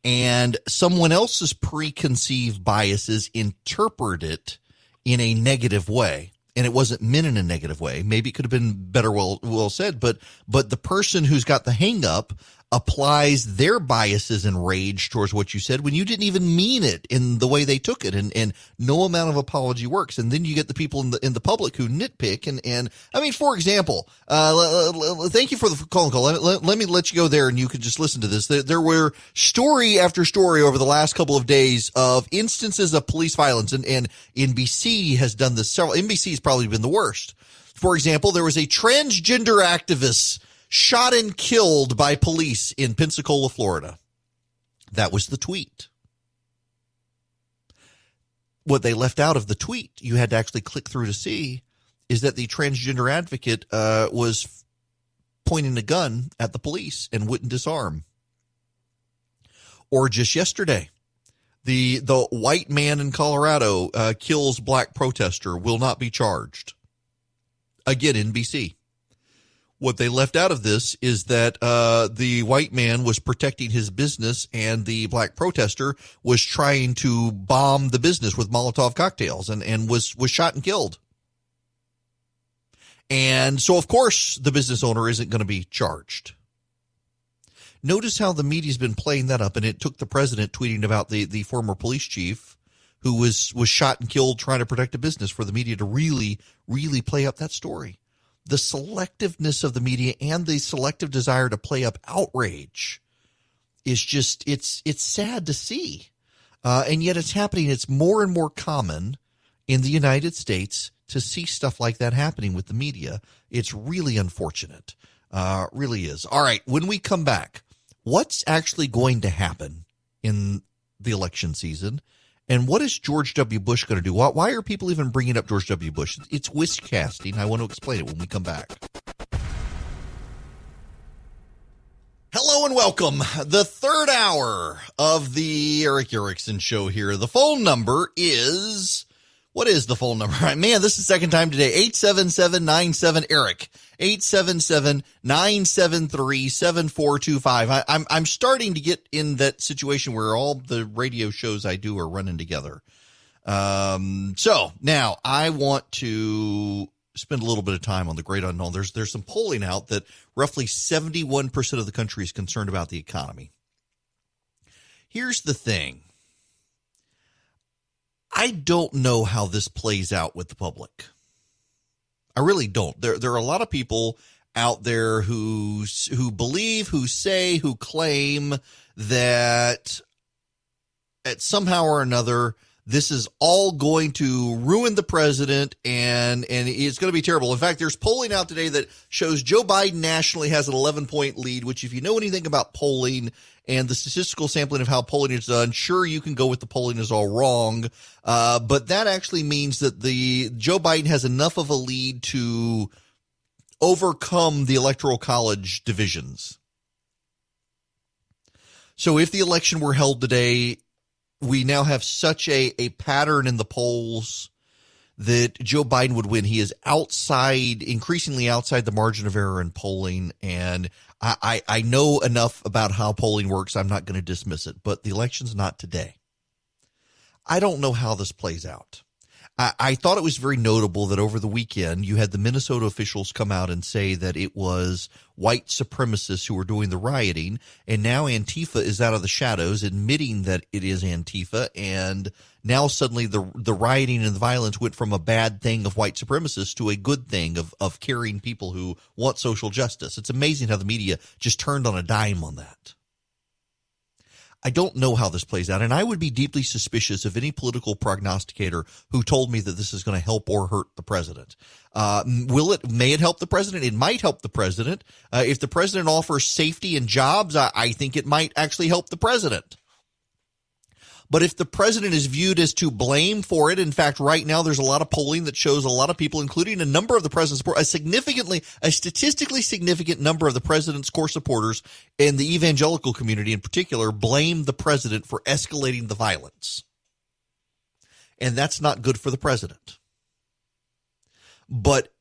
and someone else's preconceived biases interpret it in a negative way. And it wasn't meant in a negative way. Maybe it could have been better well said, but the person who's got the hang up applies their biases and rage towards what you said when you didn't even mean it in the way they took it, and no amount of apology works. And then you get the people in the public who nitpick and I mean, for example, thank you for the call. Let me let you go there and you can just listen to this. There were story after story over the last couple of days of instances of police violence, and NBC has done this several. NBC has probably been the worst. For example, there was a transgender activist shot and killed by police in Pensacola, Florida. That was the tweet. What they left out of the tweet, you had to actually click through to see, is that the transgender advocate was pointing a gun at the police and wouldn't disarm. Or just yesterday, the white man in Colorado kills black protester, will not be charged. Again, NBC. What they left out of this is that the white man was protecting his business and the black protester was trying to bomb the business with Molotov cocktails and was shot and killed. And so, of course, the business owner isn't going to be charged. Notice how the media's been playing that up, and it took the president tweeting about the former police chief who was shot and killed trying to protect a business for the media to really, really play up that story. The selectiveness of the media and the selective desire to play up outrage is just, it's sad to see. And yet it's happening. It's more and more common in the United States to see stuff like that happening with the media. It's really unfortunate. Really is. All right. When we come back, what's actually going to happen in the election season? And what is George W. Bush going to do? Why are people even bringing up George W. Bush? It's whisk casting. I want to explain it when we come back. Hello and welcome. The third hour of the Eric Erickson Show here. The phone number is... What is the phone number? Man, this is the second time today. 877-97-ERIC. 877-973-7425. I'm starting to get in that situation where all the radio shows I do are running together. So now I want to spend a little bit of time on the great unknown. There's some polling out that roughly 71% of the country is concerned about the economy. Here's the thing. I don't know how this plays out with the public. I really don't. There are a lot of people out there who believe, who say, who claim that at somehow or another this is all going to ruin the president and it's going to be terrible. In fact, there's polling out today that shows Joe Biden nationally has an 11-point lead, which if you know anything about polling and the statistical sampling of how polling is done, sure, you can go with the polling is all wrong. But that actually means that the Joe Biden has enough of a lead to overcome the Electoral College divisions. So if the election were held today, we now have such a pattern in the polls that Joe Biden would win. He is increasingly outside the margin of error in polling. And I know enough about how polling works. I'm not going to dismiss it, but the election's not today. I don't know how this plays out. I thought it was very notable that over the weekend you had the Minnesota officials come out and say that it was white supremacists who were doing the rioting, and now Antifa is out of the shadows admitting that it is Antifa, and now suddenly the rioting and the violence went from a bad thing of white supremacists to a good thing of caring people who want social justice. It's amazing how the media just turned on a dime on that. I don't know how this plays out, and I would be deeply suspicious of any political prognosticator who told me that this is going to help or hurt the president. May it help the president? It might help the president. If the president offers safety and jobs, I think it might actually help the president. But if the president is viewed as to blame for it, in fact, right now there's a lot of polling that shows a lot of people, including a number of the president's support, a statistically significant number of the president's core supporters and the evangelical community in particular blame the president for escalating the violence. And that's not good for the president. But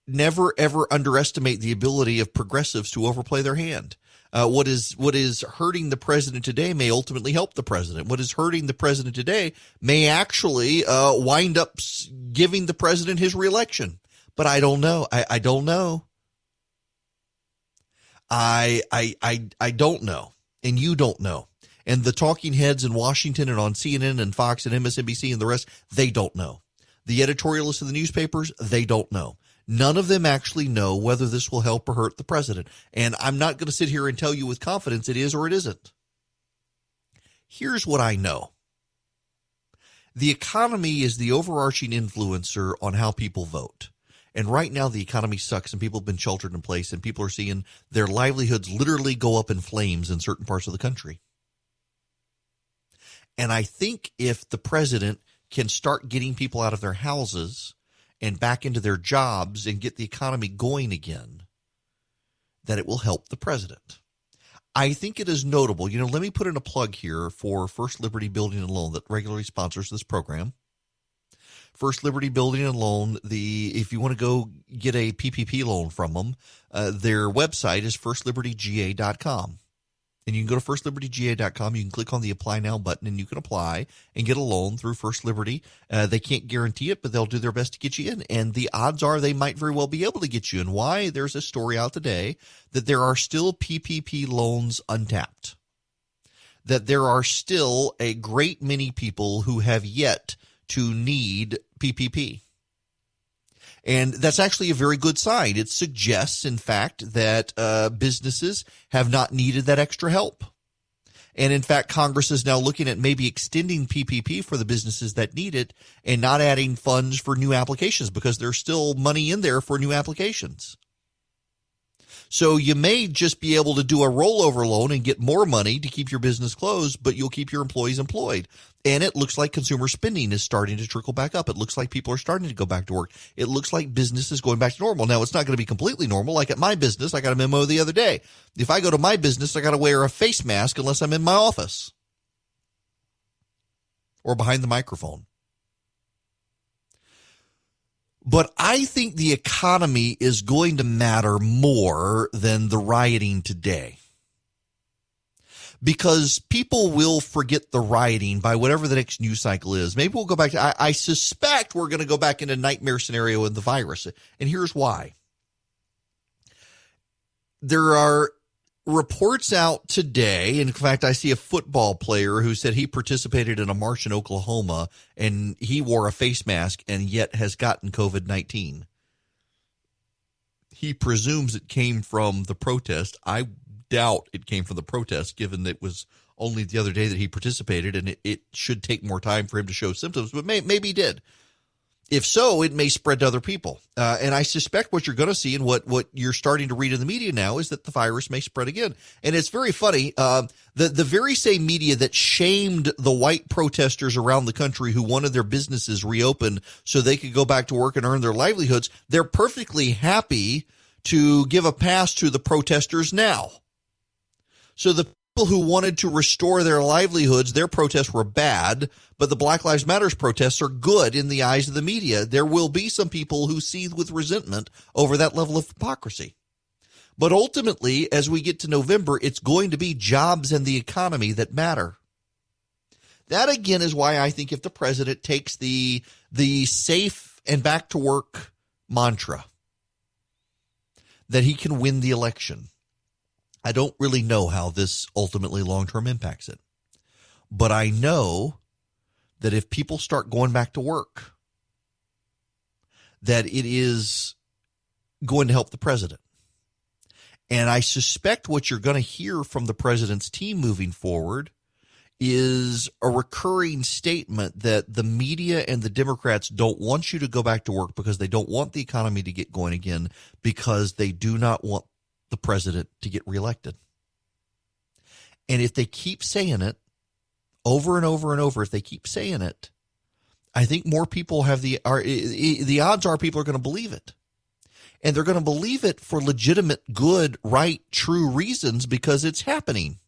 never, ever underestimate the ability of progressives to overplay their hand. What is hurting the president today may ultimately help the president. What is hurting the president today may actually wind up giving the president his reelection. But I don't know. I don't know. I don't know. And you don't know. And the talking heads in Washington and on CNN and Fox and MSNBC and the rest, they don't know. The editorialists in the newspapers, they don't know. None of them actually know whether this will help or hurt the president. And I'm not going to sit here and tell you with confidence it is or it isn't. Here's what I know. The economy is the overarching influencer on how people vote. And right now the economy sucks and people have been sheltered in place and people are seeing their livelihoods literally go up in flames in certain parts of the country. And I think if the president can start getting people out of their houses and back into their jobs and get the economy going again, that it will help the president. I think it is notable. Let me put in a plug here for First Liberty Building and Loan that regularly sponsors this program. First Liberty Building and Loan. If you want to go get a PPP loan from them, their website is firstlibertyga.com. And you can go to firstlibertyga.com. You can click on the Apply Now button, and you can apply and get a loan through First Liberty. They can't guarantee it, but they'll do their best to get you in. And the odds are they might very well be able to get you in. Why? There's a story out today that there are still PPP loans untapped, that there are still a great many people who have yet to need PPP. And that's actually a very good sign. It suggests, in fact, that businesses have not needed that extra help. And in fact, Congress is now looking at maybe extending PPP for the businesses that need it and not adding funds for new applications, because there's still money in there for new applications. So you may just be able to do a rollover loan and get more money to keep your business closed, but you'll keep your employees employed. And it looks like consumer spending is starting to trickle back up. It looks like people are starting to go back to work. It looks like business is going back to normal. Now, it's not going to be completely normal. Like at my business, I got a memo the other day. If I go to my business, I got to wear a face mask unless I'm in my office or behind the microphone. But I think the economy is going to matter more than the rioting today, because people will forget the rioting by whatever the next news cycle is. Maybe we'll go back to, I suspect we're going to go back into nightmare scenario in the virus. And here's why. There are reports out today. In fact, I see a football player who said he participated in a march in Oklahoma and he wore a face mask and yet has gotten COVID-19. He presumes it came from the protest. I doubt it came from the protest, given that it was only the other day that he participated, and it should take more time for him to show symptoms, but maybe he did. If so, it may spread to other people. And I suspect what you're going to see and what you're starting to read in the media now is that the virus may spread again. And it's very funny. The very same media that shamed the white protesters around the country who wanted their businesses reopened so they could go back to work and earn their livelihoods, they're perfectly happy to give a pass to the protesters now. So the people who wanted to restore their livelihoods, their protests were bad, but the Black Lives Matter protests are good in the eyes of the media. There will be some people who seethe with resentment over that level of hypocrisy. But ultimately, as we get to November, it's going to be jobs and the economy that matter. That, again, is why I think if the president takes the safe and back to work mantra, that he can win the election. I don't really know how this ultimately long-term impacts it. But I know that if people start going back to work, that it is going to help the president. And I suspect what you're going to hear from the president's team moving forward is a recurring statement that the media and the Democrats don't want you to go back to work because they don't want the economy to get going again, because they do not want the president to get reelected. And if they keep saying it over and over and over, if they keep saying it, I think more people have the odds are people are going to believe it. And they're going to believe it for legitimate, good, right, true reasons, because it's happening.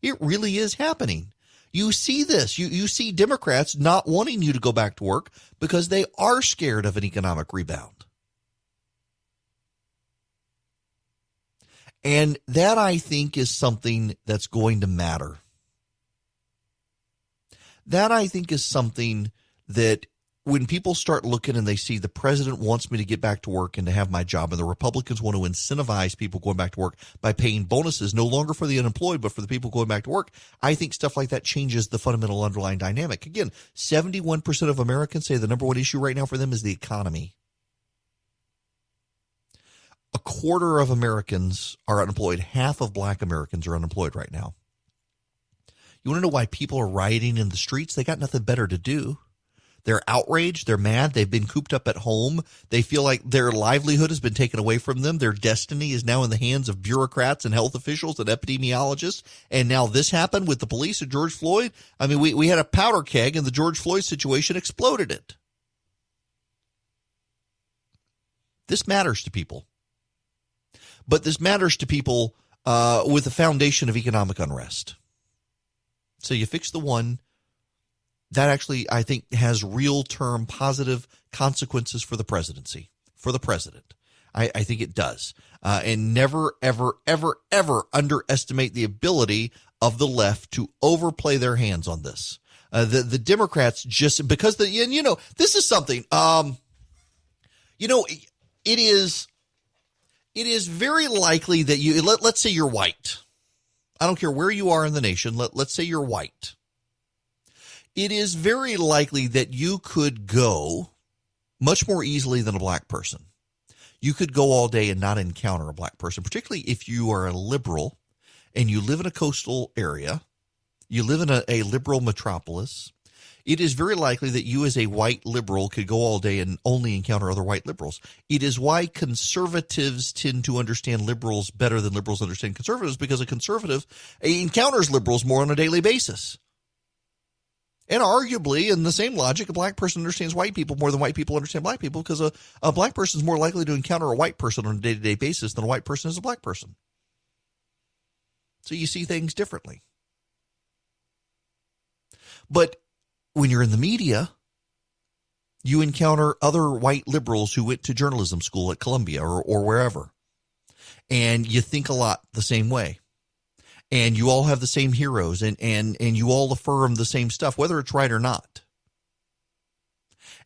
It really is happening. You see this. You see Democrats not wanting you to go back to work because they are scared of an economic rebound. And that, I think, is something that's going to matter. That, I think, is something that when people start looking and they see the president wants me to get back to work and to have my job, and the Republicans want to incentivize people going back to work by paying bonuses, no longer for the unemployed, but for the people going back to work, I think stuff like that changes the fundamental underlying dynamic. Again, 71% of Americans say the number one issue right now for them is the economy. A quarter of Americans are unemployed. Half of black Americans are unemployed right now. You want to know why people are rioting in the streets? They got nothing better to do. They're outraged. They're mad. They've been cooped up at home. They feel like their livelihood has been taken away from them. Their destiny is now in the hands of bureaucrats and health officials and epidemiologists. And now this happened with the police and George Floyd. I mean, we had a powder keg, and the George Floyd situation exploded it. This matters to people. But this matters to people with a foundation of economic unrest. So you fix the one, that actually, I think, has real term positive consequences for the presidency, for the president. I think it does. And never, ever, ever, ever underestimate the ability of the left to overplay their hands on this. The Democrats just because and you know, this is something, you know, it is very likely that let's say you're white. I don't care where you are in the nation. Let's say you're white. It is very likely that you could go much more easily than a black person. You could go all day and not encounter a black person, particularly if you are a liberal and you live in a coastal area, you live in a liberal metropolis. It is very likely that you as a white liberal could go all day and only encounter other white liberals. It is why conservatives tend to understand liberals better than liberals understand conservatives, because a conservative encounters liberals more on a daily basis. And arguably, in the same logic, a black person understands white people more than white people understand black people, because a black person is more likely to encounter a white person on a day-to-day basis than a white person is a black person. So you see things differently. But when you're in the media, you encounter other white liberals who went to journalism school at Columbia or wherever. And you think a lot the same way. And you all have the same heroes and you all affirm the same stuff, whether it's right or not.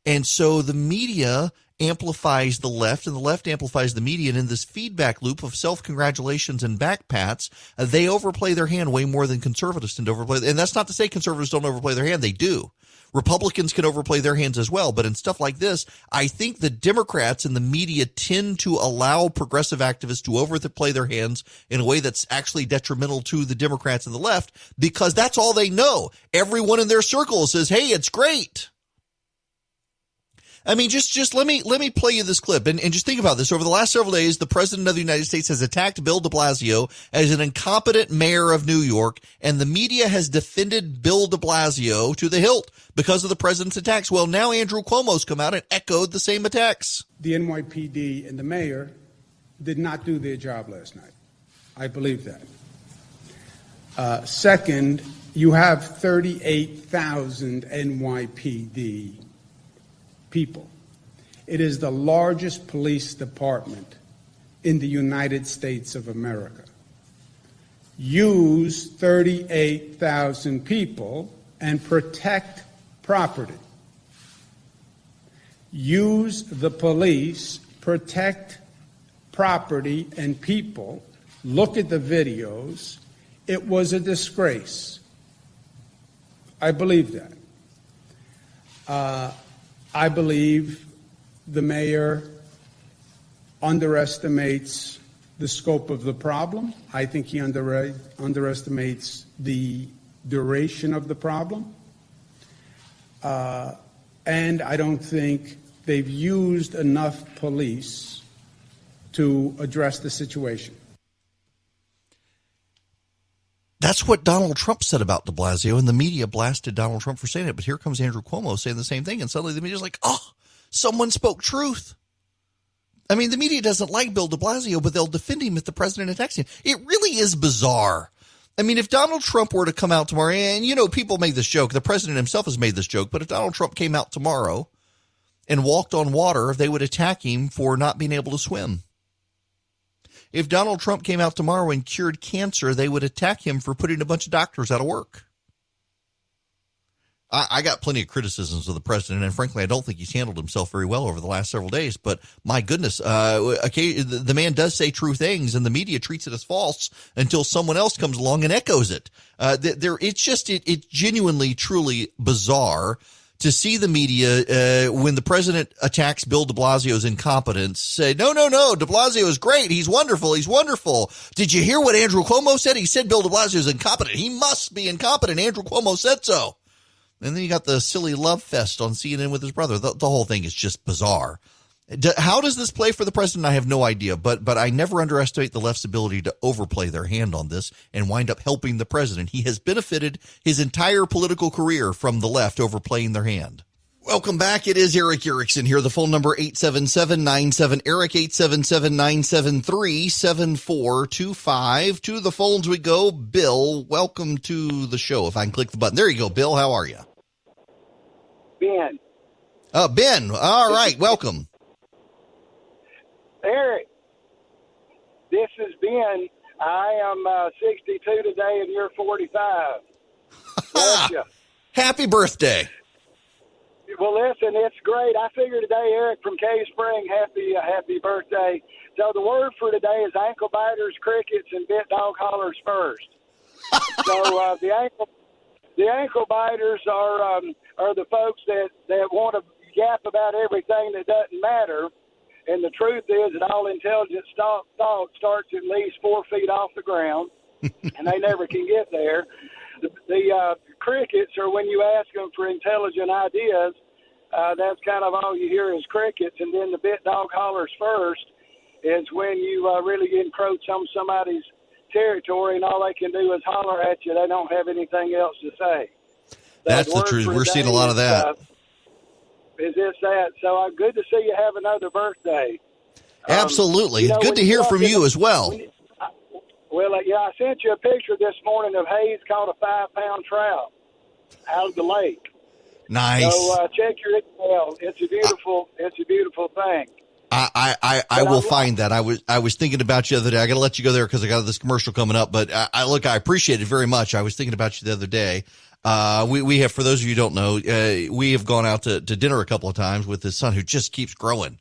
And so the media amplifies the left and the left amplifies the media. And in this feedback loop of self-congratulations and backpats, they overplay their hand way more than conservatives tend to overplay. And that's not to say conservatives don't overplay their hand. They do. Republicans can overplay their hands as well. But in stuff like this, I think the Democrats and the media tend to allow progressive activists to overplay their hands in a way that's actually detrimental to the Democrats and the left, because that's all they know. Everyone in their circle says, hey, it's great. I mean, just let me play you this clip and just think about this. Over the last several days, the president of the United States has attacked Bill de Blasio as an incompetent mayor of New York, and the media has defended Bill de Blasio to the hilt because of the president's attacks. Well, now Andrew Cuomo's come out and echoed the same attacks. The NYPD and the mayor did not do their job last night. I believe that. Second, you have 38,000 NYPD people. It is the largest police department in the United States of America. Use 38,000 people and protect property. Use the police, protect property and people. Look at the videos. It was a disgrace. I believe that. I believe the mayor underestimates the scope of the problem. I think he underestimates the duration of the problem. And I don't think they've used enough police to address the situation. That's what Donald Trump said about de Blasio, and the media blasted Donald Trump for saying it. But here comes Andrew Cuomo saying the same thing, and suddenly the media's like, oh, someone spoke truth. I mean, the media doesn't like Bill de Blasio, but they'll defend him if the president attacks him. It really is bizarre. I mean, if Donald Trump were to come out tomorrow, and, you know, people make this joke, the president himself has made this joke, but if Donald Trump came out tomorrow and walked on water, they would attack him for not being able to swim. If Donald Trump came out tomorrow and cured cancer, they would attack him for putting a bunch of doctors out of work. I got plenty of criticisms of the president, and frankly, I don't think he's handled himself very well over the last several days. But my goodness, the man does say true things, and the media treats it as false until someone else comes along and echoes it. It's genuinely, truly bizarre to see the media, when the president attacks Bill de Blasio's incompetence, say, no, de Blasio is great. He's wonderful. Did you hear what Andrew Cuomo said? He said Bill de Blasio is incompetent. He must be incompetent. Andrew Cuomo said so. And then you got the silly love fest on CNN with his brother. The whole thing is just bizarre. How does this play for the president? I have no idea, but I never underestimate the left's ability to overplay their hand on this and wind up helping the president. He has benefited his entire political career from the left overplaying their hand. Welcome back. It is Eric Erickson here. The phone number 877-97-ERIC, 877-973-7425. To the phones we go. Bill, welcome to the show. If I can click the button. There you go, Bill. How are you? Ben. Ben, all right, welcome. Eric, this is Ben. I am 62 today, and you're 45. Bless you. Happy birthday. Well, listen, it's great. I figure today, Eric from Cave Spring, happy birthday. So the word for today is ankle biters, crickets, and bit dog hollers first. So the ankle biters are the folks that want to yap about everything that doesn't matter. And the truth is that all intelligent thought starts at least 4 feet off the ground, and they never can get there. The crickets are when you ask them for intelligent ideas, that's kind of all you hear is crickets. And then the bit dog hollers first is when you really encroach on somebody's territory and all they can do is holler at you. They don't have anything else to say. That's the truth. We're seeing a lot of that. Is this that? So good to see you have another birthday. Absolutely. It's good to hear from you as well. I sent you a picture this morning of Hayes caught a 5-pound trout out of the lake. Nice. So check your email. It's a beautiful thing. I will find that. I was thinking about you the other day. I got to let you go there because I got this commercial coming up. But I appreciate it very much. I was thinking about you the other day. We have, for those of you who don't know, we have gone out to dinner a couple of times with his son who just keeps growing.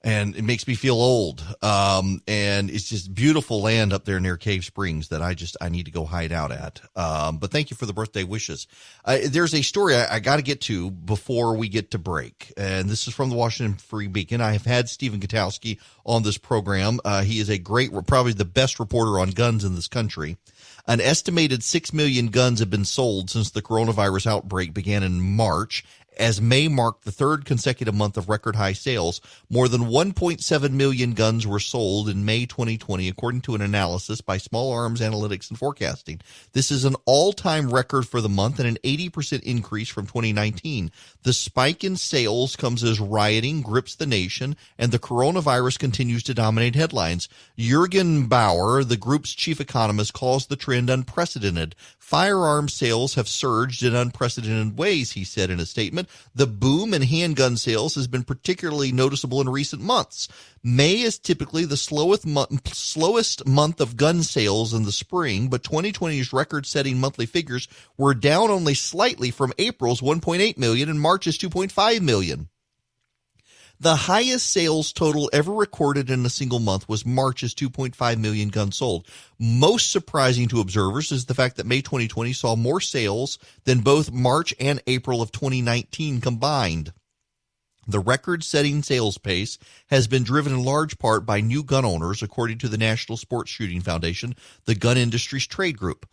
And it makes me feel old. And it's just beautiful land up there near Cave Springs that I need to go hide out at. But thank you for the birthday wishes. There's a story I got to get to before we get to break. And this is from the Washington Free Beacon. I have had Stephen Gutowski on this program. He is probably the best reporter on guns in this country. An estimated 6 million guns have been sold since the coronavirus outbreak began in March. As May marked the third consecutive month of record high sales, more than 1.7 million guns were sold in May 2020, according to an analysis by Small Arms Analytics and Forecasting. This is an all-time record for the month and an 80% increase from 2019. The spike in sales comes as rioting grips the nation and the coronavirus continues to dominate headlines. Jürgen Bauer, the group's chief economist, calls the trend unprecedented. Firearm sales have surged in unprecedented ways, he said in a statement. The boom in handgun sales has been particularly noticeable in recent months. May is typically the slowest month of gun sales in the spring, but 2020's record-setting monthly figures were down only slightly from April's 1.8 million and March's 2.5 million. The highest sales total ever recorded in a single month was March's 2.5 million guns sold. Most surprising to observers is the fact that May 2020 saw more sales than both March and April of 2019 combined. The record-setting sales pace has been driven in large part by new gun owners, according to the National Sports Shooting Foundation, the gun industry's trade group.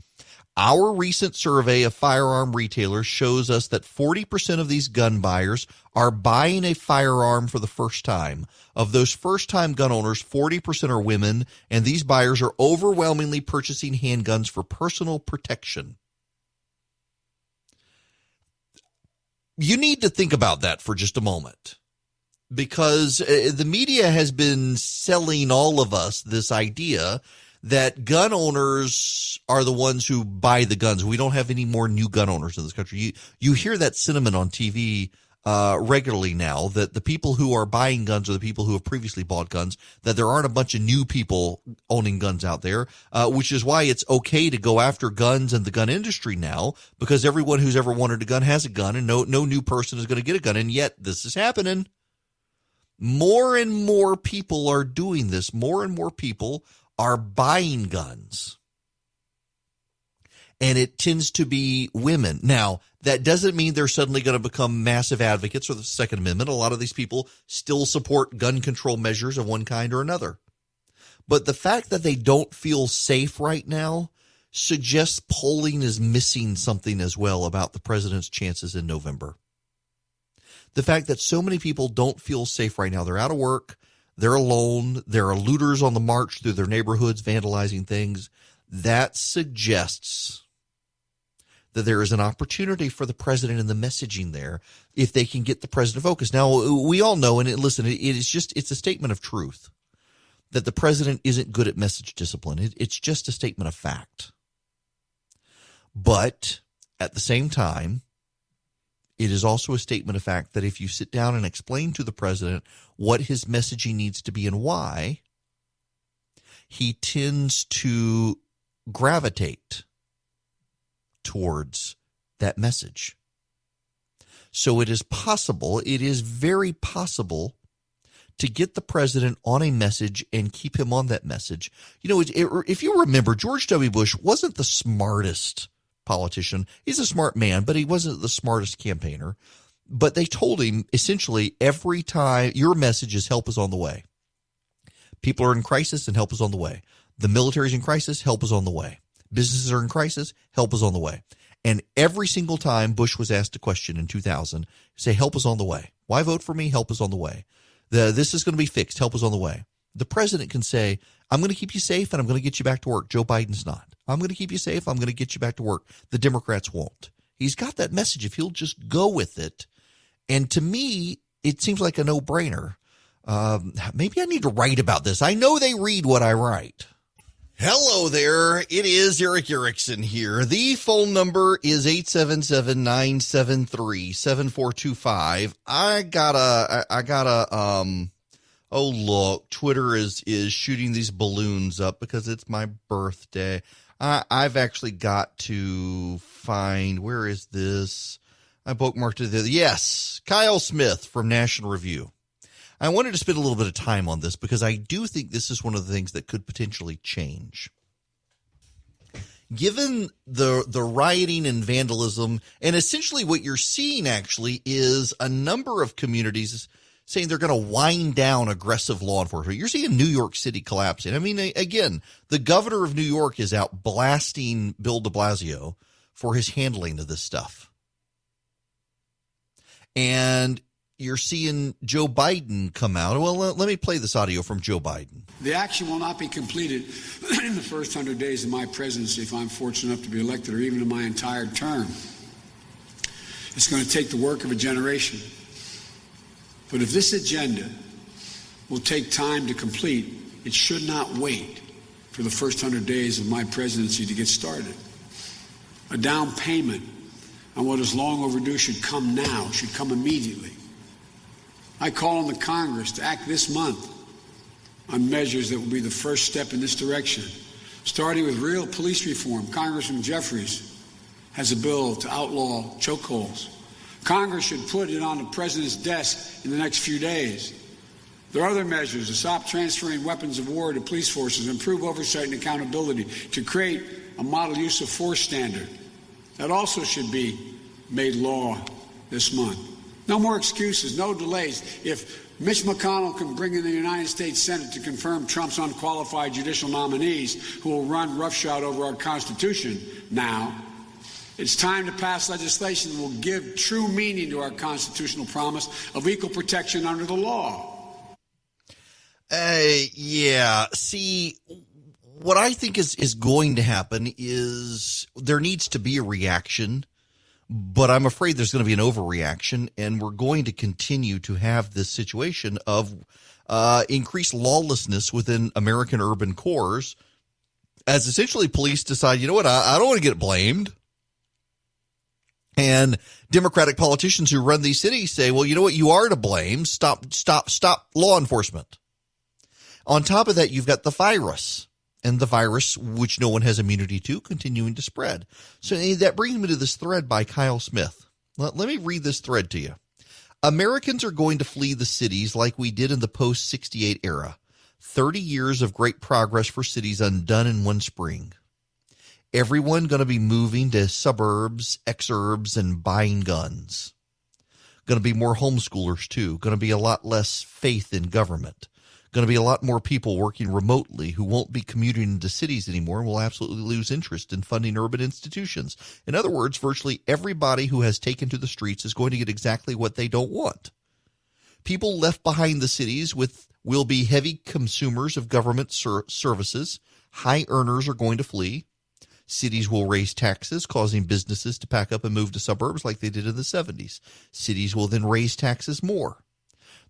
Our recent survey of firearm retailers shows us that 40% of these gun buyers are buying a firearm for the first time. Of those first-time gun owners, 40% are women, and these buyers are overwhelmingly purchasing handguns for personal protection. You need to think about that for just a moment, because the media has been selling all of us this idea that gun owners are the ones who buy the guns. We don't have any more new gun owners in this country. You hear that sentiment on TV regularly now, that the people who are buying guns are the people who have previously bought guns, that there aren't a bunch of new people owning guns out there, which is why it's okay to go after guns and the gun industry now, because everyone who's ever wanted a gun has a gun, and no new person is going to get a gun. And yet this is happening. More and more people are doing this. More and more people are buying guns. And it tends to be women. Now, that doesn't mean they're suddenly going to become massive advocates for the Second Amendment. A lot of these people still support gun control measures of one kind or another. But the fact that they don't feel safe right now suggests polling is missing something as well about the president's chances in November. The fact that so many people don't feel safe right now. They're out of work. They're alone. There are looters on the march through their neighborhoods vandalizing things. That suggests that there is an opportunity for the president and the messaging there if they can get the president focused. Now, we all know, and listen, it's a statement of truth that the president isn't good at message discipline. It's just a statement of fact. But at the same time, It is also a statement of fact that if you sit down and explain to the president what his messaging needs to be and why, he tends to gravitate towards that message. So it is possible, it is very possible to get the president on a message and keep him on that message. You know, if you remember, George W. Bush wasn't the smartest politician. He's a smart man, but he wasn't the smartest campaigner. But they told him essentially every time your message is help is on the way. People are in crisis and help is on the way. The military is in crisis, help is on the way. Businesses are in crisis, help is on the way. And every single time Bush was asked a question in 2000, say, help is on the way. Why vote for me? Help is on the way. This is going to be fixed. Help is on the way. The president can say, I'm going to keep you safe and I'm going to get you back to work. Joe Biden's not. I'm going to keep you safe. I'm going to get you back to work. The Democrats won't. He's got that message if he'll just go with it. And to me, it seems like a no-brainer. Maybe I need to write about this. I know they read what I write. Hello there. It is Eric Erickson here. The phone number is 877-973-7425. I gotta, oh look, Twitter is shooting these balloons up because it's my birthday. I've actually got to find, where is this? I bookmarked it. Yes, Kyle Smith from National Review. I wanted to spend a little bit of time on this because I do think this is one of the things that could potentially change. Given the rioting and vandalism, and essentially what you're seeing actually is a number of communities saying they're going to wind down aggressive law enforcement. You're seeing New York City collapsing. I mean, again, the governor of New York is out blasting Bill de Blasio for his handling of this stuff. And you're seeing Joe Biden come out. Well, let me play this audio from Joe Biden. The action will not be completed in the first 100 days of my presidency if I'm fortunate enough to be elected, or even in my entire term. It's going to take the work of a generation. But if this agenda will take time to complete, it should not wait for the first 100 days of my presidency to get started. A down payment on what is long overdue should come now, should come immediately. I call on the Congress to act this month on measures that will be the first step in this direction, starting with real police reform. Congressman Jeffries has a bill to outlaw chokeholds. Congress should put it on the president's desk in the next few days. There are other measures to stop transferring weapons of war to police forces, improve oversight and accountability, to create a model use of force standard. That also should be made law this month. No more excuses, no delays. If Mitch McConnell can bring in the United States Senate to confirm Trump's unqualified judicial nominees who will run roughshod over our Constitution now, it's time to pass legislation that will give true meaning to our constitutional promise of equal protection under the law. Yeah. See, what I think is going to happen is there needs to be a reaction. But I'm afraid there's going to be an overreaction, and we're going to continue to have this situation of increased lawlessness within American urban cores as essentially police decide, you know what, I don't want to get blamed. And Democratic politicians who run these cities say, well, you know what, you are to blame. Stop law enforcement. On top of that, you've got the virus. And the virus, which no one has immunity to, continuing to spread. So that brings me to this thread by Kyle Smith. Let me read this thread to you. Americans are going to flee the cities like we did in the post-68 era. 30 years of great progress for cities undone in one spring. Everyone going to be moving to suburbs, exurbs, and buying guns. Going to be more homeschoolers, too. Going to be a lot less faith in government. Going to be a lot more people working remotely who won't be commuting into cities anymore and will absolutely lose interest in funding urban institutions. In other words, virtually everybody who has taken to the streets is going to get exactly what they don't want. People left behind the cities will be heavy consumers of government services. High earners are going to flee. Cities will raise taxes, causing businesses to pack up and move to suburbs like they did in the 70s. Cities will then raise taxes more.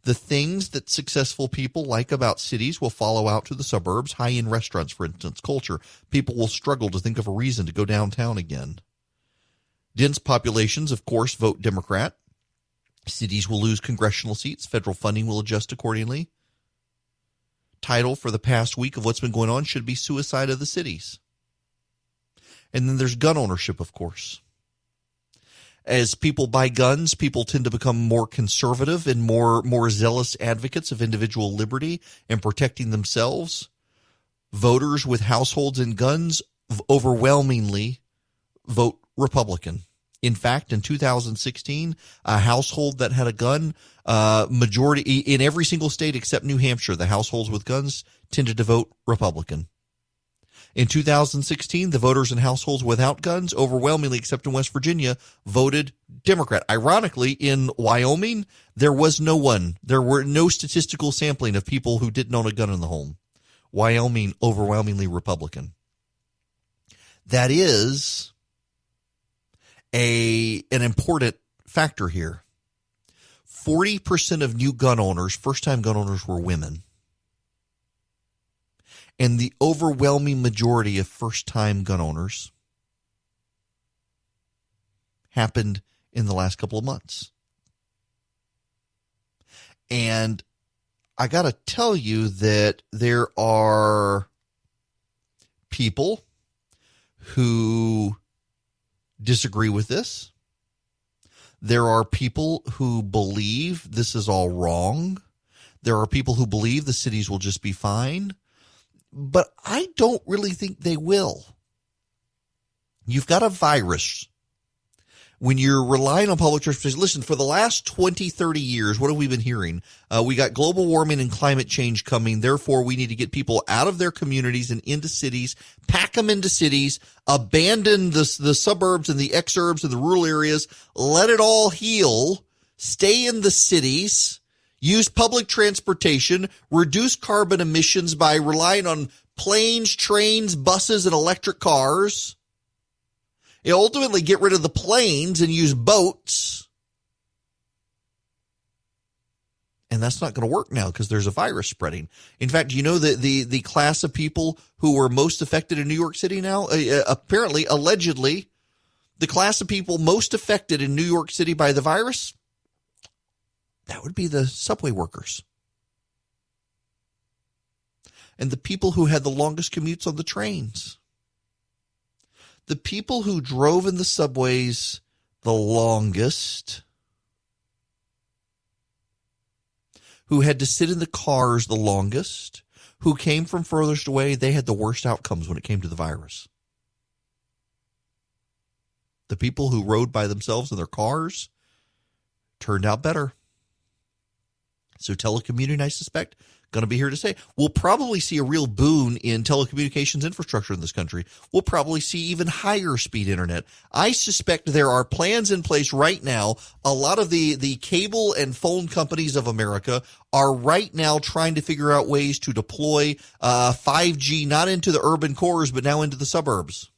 The things that successful people like about cities will follow out to the suburbs, high-end restaurants, for instance, culture. People will struggle to think of a reason to go downtown again. Dense populations, of course, vote Democrat. Cities will lose congressional seats. Federal funding will adjust accordingly. Title for the past week of what's been going on should be Suicide of the Cities. And then there's gun ownership, of course. As people buy guns, people tend to become more conservative and more zealous advocates of individual liberty and protecting themselves. Voters with households and guns overwhelmingly vote Republican. In fact, in 2016, a household that had a gun, majority in every single state except New Hampshire, the households with guns tended to vote Republican. In 2016, the voters in households without guns, overwhelmingly except in West Virginia, voted Democrat. Ironically, in Wyoming, there was no one. There were no statistical sampling of people who didn't own a gun in the home. Wyoming, overwhelmingly Republican. That is an important factor here. 40% of new gun owners, first-time gun owners, were women. And the overwhelming majority of first-time gun owners happened in the last couple of months. And I got to tell you that there are people who disagree with this. There are people who believe this is all wrong. There are people who believe the cities will just be fine. But I don't really think they will. You've got a virus. When you're relying on public transportation, listen, for the last 20, 30 years, what have we been hearing? We got global warming and climate change coming. Therefore, we need to get people out of their communities and into cities, pack them into cities, abandon the suburbs and the exurbs and the rural areas, let it all heal, stay in the cities, use public transportation, reduce carbon emissions by relying on planes, trains, buses, and electric cars. You ultimately get rid of the planes and use boats. And that's not going to work now because there's a virus spreading. In fact, do you know that the class of people who were most affected in New York City now, apparently, allegedly, the class of people most affected in New York City by the virus, that would be the subway workers. And the people who had the longest commutes on the trains. The people who drove in the subways the longest, who had to sit in the cars the longest, who came from furthest away, they had the worst outcomes when it came to the virus. The people who rode by themselves in their cars turned out better. So telecommuting, I suspect, going to be here to stay. We'll probably see a real boon in telecommunications infrastructure in this country. We'll probably see even higher speed internet. I suspect there are plans in place right now. A lot of the cable and phone companies of America are right now trying to figure out ways to deploy 5G, not into the urban cores, but now into the suburbs.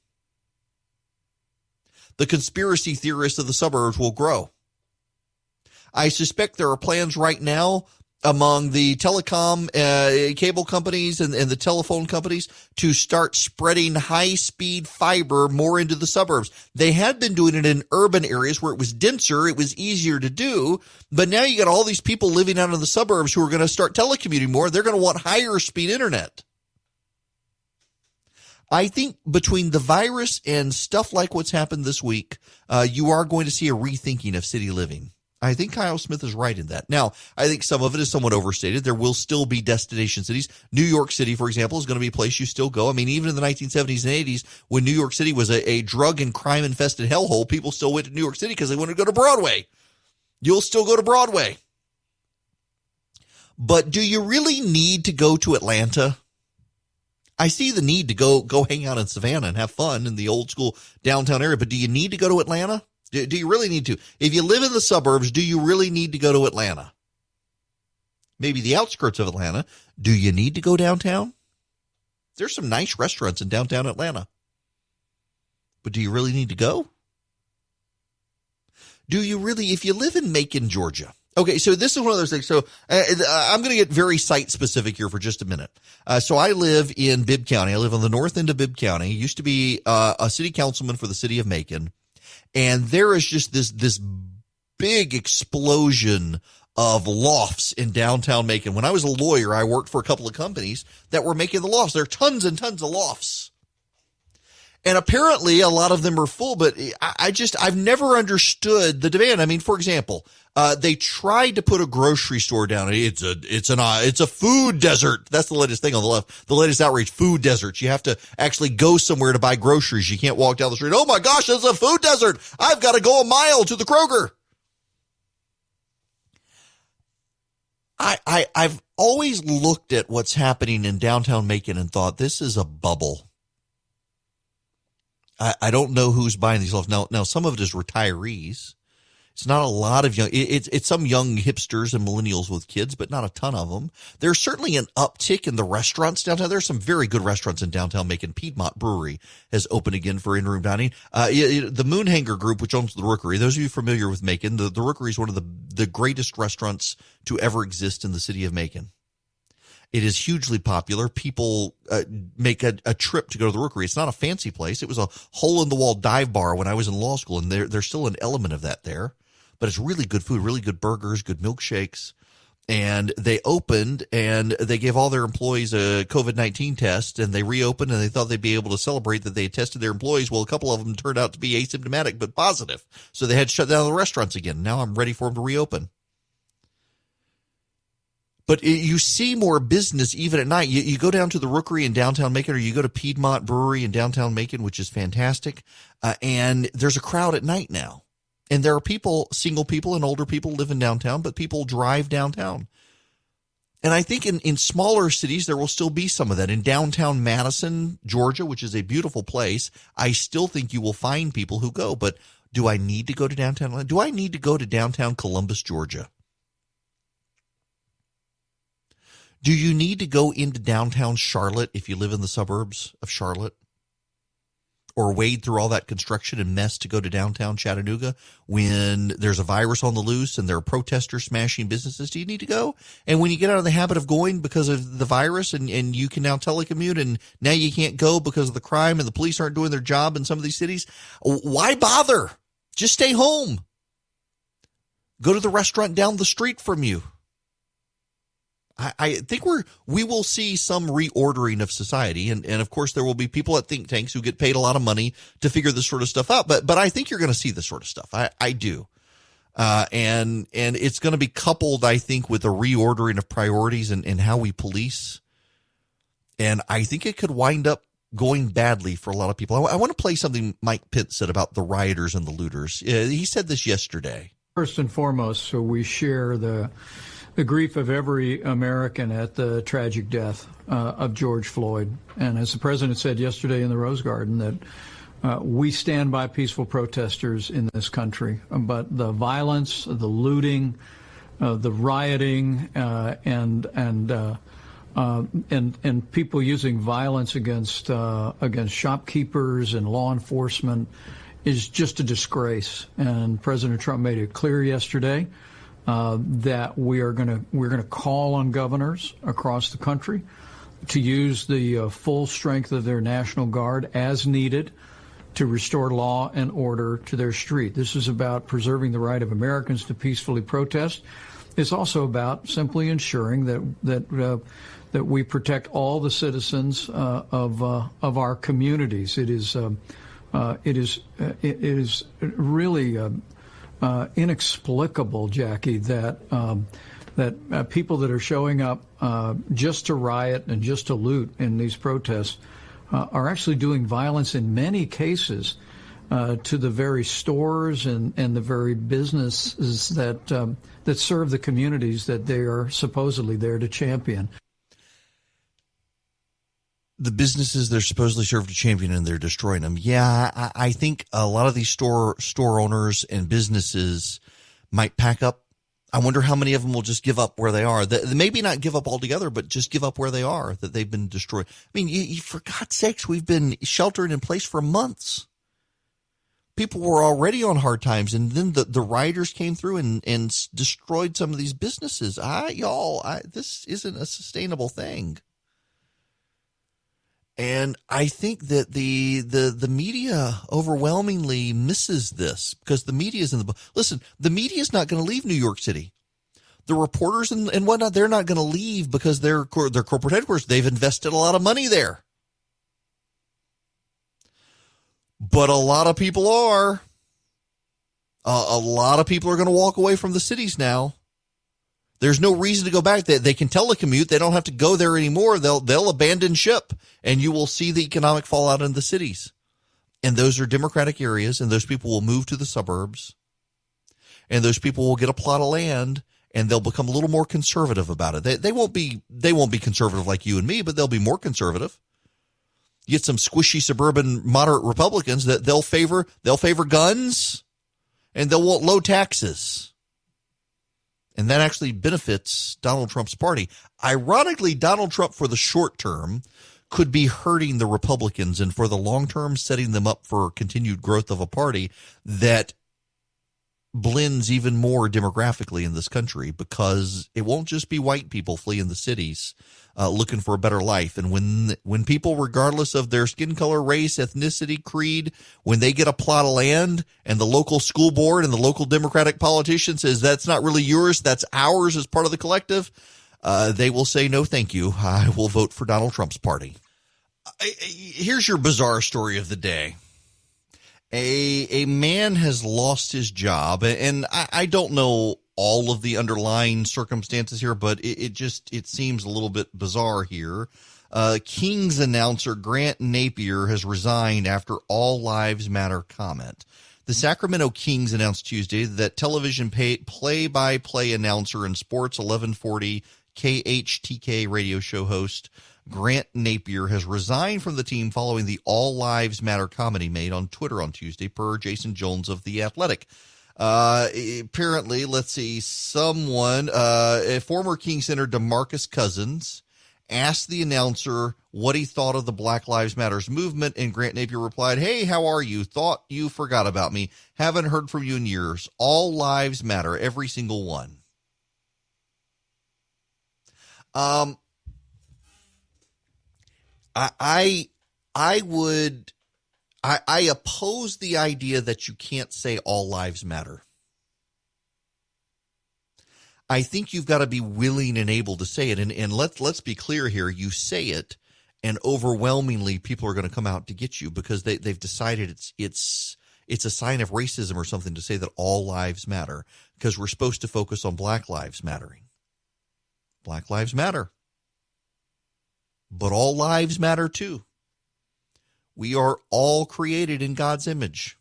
The conspiracy theorists of the suburbs will grow. I suspect there are plans right now among the telecom cable companies and the telephone companies to start spreading high-speed fiber more into the suburbs. They had been doing it in urban areas where it was denser, it was easier to do, but now you got all these people living out in the suburbs who are going to start telecommuting more. They're going to want higher-speed internet. I think between the virus and stuff like what's happened this week, you are going to see a rethinking of city living. I think Kyle Smith is right in that. Now, I think some of it is somewhat overstated. There will still be destination cities. New York City, for example, is going to be a place you still go. I mean, even in the 1970s and 80s, when New York City was a drug and crime-infested hellhole, people still went to New York City because they wanted to go to Broadway. You'll still go to Broadway. But do you really need to go to Atlanta? I see the need to go hang out in Savannah and have fun in the old school downtown area, but do you need to go to Atlanta? Do you really need to? If you live in the suburbs, do you really need to go to Atlanta? Maybe the outskirts of Atlanta. Do you need to go downtown? There's some nice restaurants in downtown Atlanta. But do you really need to go? Do you really, if you live in Macon, Georgia? Okay, so this is one of those things. So I'm going to get very site specific here for just a minute. So I live in Bibb County. I live on the north end of Bibb County. Used to be a city councilman for the city of Macon. And there is just this big explosion of lofts in downtown Macon. When I was a lawyer, I worked for a couple of companies that were making the lofts. There are tons and tons of lofts. And apparently a lot of them are full, but I've never understood the demand. I mean, for example, they tried to put a grocery store down. It's a food desert. That's the latest thing on the left. The latest outrage, food deserts. You have to actually go somewhere to buy groceries. You can't walk down the street. Oh my gosh, it's a food desert. I've got to go a mile to the Kroger. I've always looked at what's happening in downtown Macon and thought this is a bubble. I don't know who's buying these lofts. Now some of it is retirees. It's not a lot of young, it's some young hipsters and millennials with kids, but not a ton of them. There's certainly an uptick in the restaurants downtown. There's some very good restaurants in downtown Macon. Piedmont Brewery has opened again for in-room dining. The Moonhanger Group, which owns the Rookery, those of you familiar with Macon, the Rookery is one of the greatest restaurants to ever exist in the city of Macon. It is hugely popular. People make a trip to go to the Rookery. It's not a fancy place. It was a hole-in-the-wall dive bar when I was in law school, and there's still an element of that there. But it's really good food, really good burgers, good milkshakes. And they opened, and they gave all their employees a COVID-19 test, and they reopened, and they thought they'd be able to celebrate that they had tested their employees. Well, a couple of them turned out to be asymptomatic but positive. So they had to shut down the restaurants again. Now I'm ready for them to reopen. But you see more business even at night. You go down to the Rookery in downtown Macon, or you go to Piedmont Brewery in downtown Macon, which is fantastic. And there's a crowd at night now. And there are people, single people and older people live in downtown, but people drive downtown. And I think in smaller cities, there will still be some of that. In downtown Madison, Georgia, which is a beautiful place, I still think you will find people who go. But do I need to go to downtown? Do I need to go to downtown Columbus, Georgia? Do you need to go into downtown Charlotte if you live in the suburbs of Charlotte? Or wade through all that construction and mess to go to downtown Chattanooga when there's a virus on the loose and there are protesters smashing businesses? Do you need to go? And when you get out of the habit of going because of the virus and you can now telecommute and now you can't go because of the crime and the police aren't doing their job in some of these cities, why bother? Just stay home. Go to the restaurant down the street from you. I think we will see some reordering of society, and of course there will be people at think tanks who get paid a lot of money to figure this sort of stuff out. But I think you're going to see this sort of stuff. I do, and it's going to be coupled, I think, with a reordering of priorities and how we police. And I think it could wind up going badly for a lot of people. I want to play something Mike Pence said about the rioters and the looters. He said this yesterday. First and foremost, so we share the grief of every American at the tragic death of George Floyd. And as the president said yesterday in the Rose Garden, that we stand by peaceful protesters in this country. But the violence, the looting, the rioting, and people using violence against shopkeepers and law enforcement is just a disgrace. And President Trump made it clear yesterday that we're going to call on governors across the country to use the full strength of their National Guard as needed to restore law and order to their street. This is about preserving the right of Americans to peacefully protest. It's also about simply ensuring that we protect all the citizens of our communities. It is really inexplicable, Jackie, that people that are showing up just to riot and just to loot in these protests are actually doing violence in many cases to the very stores and the very businesses that serve the communities that they are supposedly there to champion. The businesses they're supposedly served to champion, and they're destroying them. Yeah, I think a lot of these store owners and businesses might pack up. I wonder how many of them will just give up where they are. Maybe not give up altogether, but just give up where they are, that they've been destroyed. I mean, for God's sakes, we've been sheltered in place for months. People were already on hard times, and then the rioters came through and destroyed some of these businesses. This isn't a sustainable thing. And I think that the media overwhelmingly misses this because the media is in the listen. The media is not going to leave New York City. The reporters and whatnot, they're not going to leave because their corporate headquarters. They've invested a lot of money there. But a lot of people are. A lot of people are going to walk away from the cities now. There's no reason to go back. They can telecommute. They don't have to go there anymore. They'll abandon ship, and you will see the economic fallout in the cities. And those are Democratic areas, and those people will move to the suburbs. And those people will get a plot of land, and they'll become a little more conservative about it. They won't be conservative like you and me, but they'll be more conservative. You get some squishy suburban moderate Republicans that they'll favor guns, and they'll want low taxes. And that actually benefits Donald Trump's party. Ironically, Donald Trump for the short term could be hurting the Republicans, and for the long term setting them up for continued growth of a party that blends even more demographically in this country, because it won't just be white people fleeing the cities looking for a better life. And when people, regardless of their skin color, race, ethnicity, creed, when they get a plot of land and the local school board and the local Democratic politician says that's not really yours, that's ours as part of the collective, they will say, no, thank you. I will vote for Donald Trump's party. Here's your bizarre story of the day. A man has lost his job, and I don't know all of the underlying circumstances here, but it seems a little bit bizarre here. Kings announcer Grant Napier has resigned after All Lives Matter comment. The Sacramento Kings announced Tuesday that television play-by-play announcer and Sports 1140 KHTK radio show host Grant Napier has resigned from the team following the All Lives Matter comment he made on Twitter on Tuesday, per Jason Jones of The Athletic. Apparently, let's see, a former King center, DeMarcus Cousins, asked the announcer what he thought of the Black Lives Matters movement, and Grant Napier replied, "Hey, how are you? Thought you forgot about me. Haven't heard from you in years. All lives matter, every single one." I oppose the idea that you can't say all lives matter. I think you've got to be willing and able to say it. And let's be clear here. You say it, and overwhelmingly people are going to come out to get you because they've decided it's a sign of racism or something to say that all lives matter, because we're supposed to focus on Black lives mattering. Black lives matter. But all lives matter too. We are all created in God's image.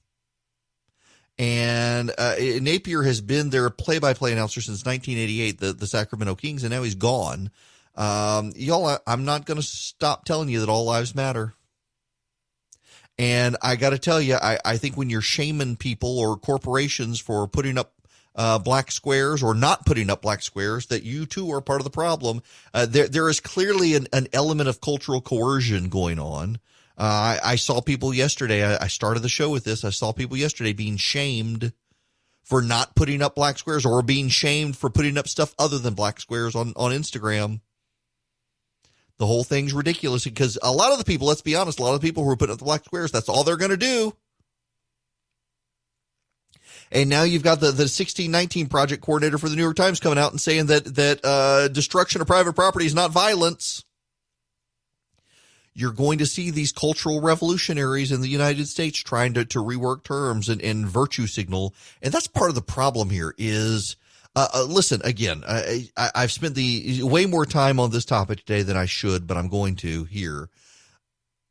And Napier has been their play-by-play announcer since 1988, the Sacramento Kings, and now he's gone. Y'all, I'm not going to stop telling you that all lives matter. And I got to tell you, I think when you're shaming people or corporations for putting up black squares or not putting up black squares, that you too are part of the problem. There is clearly an element of cultural coercion going on. I saw people yesterday. I started the show with this. I saw people yesterday being shamed for not putting up black squares, or being shamed for putting up stuff other than black squares on Instagram. The whole thing's ridiculous because a lot of the people, let's be honest, a lot of the people who are putting up the black squares, that's all they're going to do. And now you've got the 1619 project coordinator for the New York Times coming out and saying that destruction of private property is not violence. You're going to see these cultural revolutionaries in the United States trying to rework terms and virtue signal. And that's part of the problem here is, listen, again, I've spent way more time on this topic today than I should, but I'm going to here.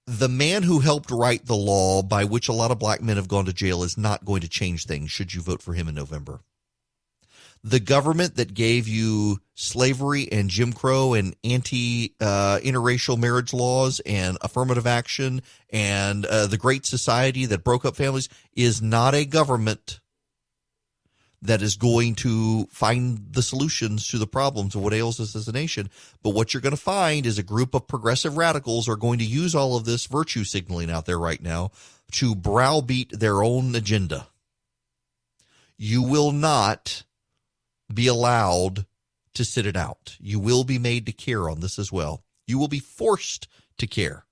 The man who helped write the law by which a lot of black men have gone to jail is not going to change things should you vote for him in November. The government that gave you slavery and Jim Crow and interracial marriage laws and affirmative action and the Great Society that broke up families is not a government that is going to find the solutions to the problems of what ails us as a nation. But what you're going to find is a group of progressive radicals are going to use all of this virtue signaling out there right now to browbeat their own agenda. You will not be allowed to sit it out. You will be made to care on this as well. You will be forced to care.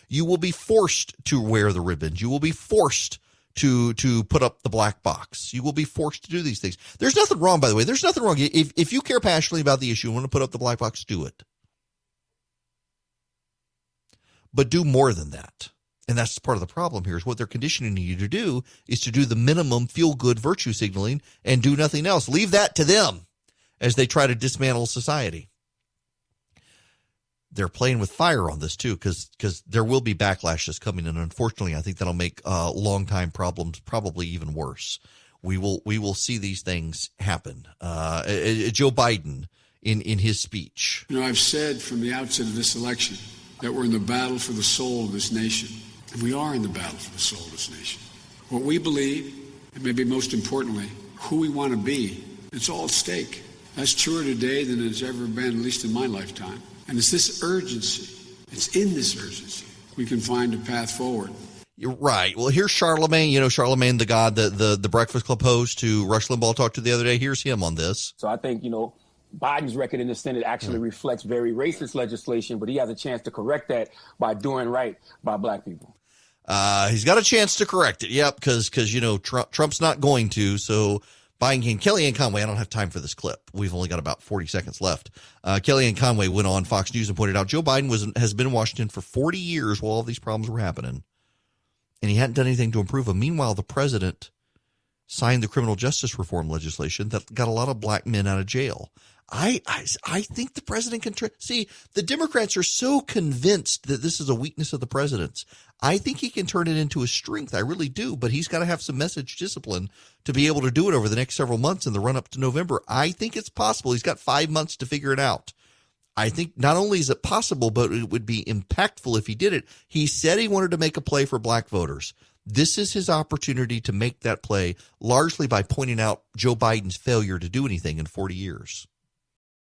You will be forced to wear the ribbons. You will be forced to put up the black box. You will be forced to do these things. There's nothing wrong, by the way. There's nothing wrong. If you care passionately about the issue and want to put up the black box, do it. But do more than that. And that's part of the problem here is what they're conditioning you to do is to do the minimum feel-good virtue signaling and do nothing else. Leave that to them as they try to dismantle society. They're playing with fire on this, too, because there will be backlashes coming. And unfortunately, I think that'll make long-time problems probably even worse. We will see these things happen. Joe Biden, in his speech. I've said from the outset of this election that we're in the battle for the soul of this nation. And we are in the battle for the soul of this nation. What we believe, and maybe most importantly, who we want to be, it's all at stake. That's truer today than it's ever been, at least in my lifetime. And it's this urgency. It's in this urgency we can find a path forward. You're right. Well, here's Charlemagne. Charlemagne, the god, the Breakfast Club host who Rush Limbaugh talked to the other day. Here's him on this. So I think, Biden's record in the Senate actually reflects very racist legislation, but he has a chance to correct that by doing right by black people. He's got a chance to correct it. Yep, because Trump's not going to. So Biden can. Kellyanne Conway, I don't have time for this clip. We've only got about 40 seconds left. Kellyanne Conway went on Fox News and pointed out Joe Biden has been in Washington for 40 years while all these problems were happening, and he hadn't done anything to improve them. Meanwhile, the president signed the criminal justice reform legislation that got a lot of black men out of jail. I think the president can see, the Democrats are so convinced that this is a weakness of the president's. I think he can turn it into a strength. I really do. But he's got to have some message discipline to be able to do it over the next several months in the run up to November. I think it's possible. He's got 5 months to figure it out. I think not only is it possible, but it would be impactful if he did it. He said he wanted to make a play for black voters. This is his opportunity to make that play, largely by pointing out Joe Biden's failure to do anything in 40 years.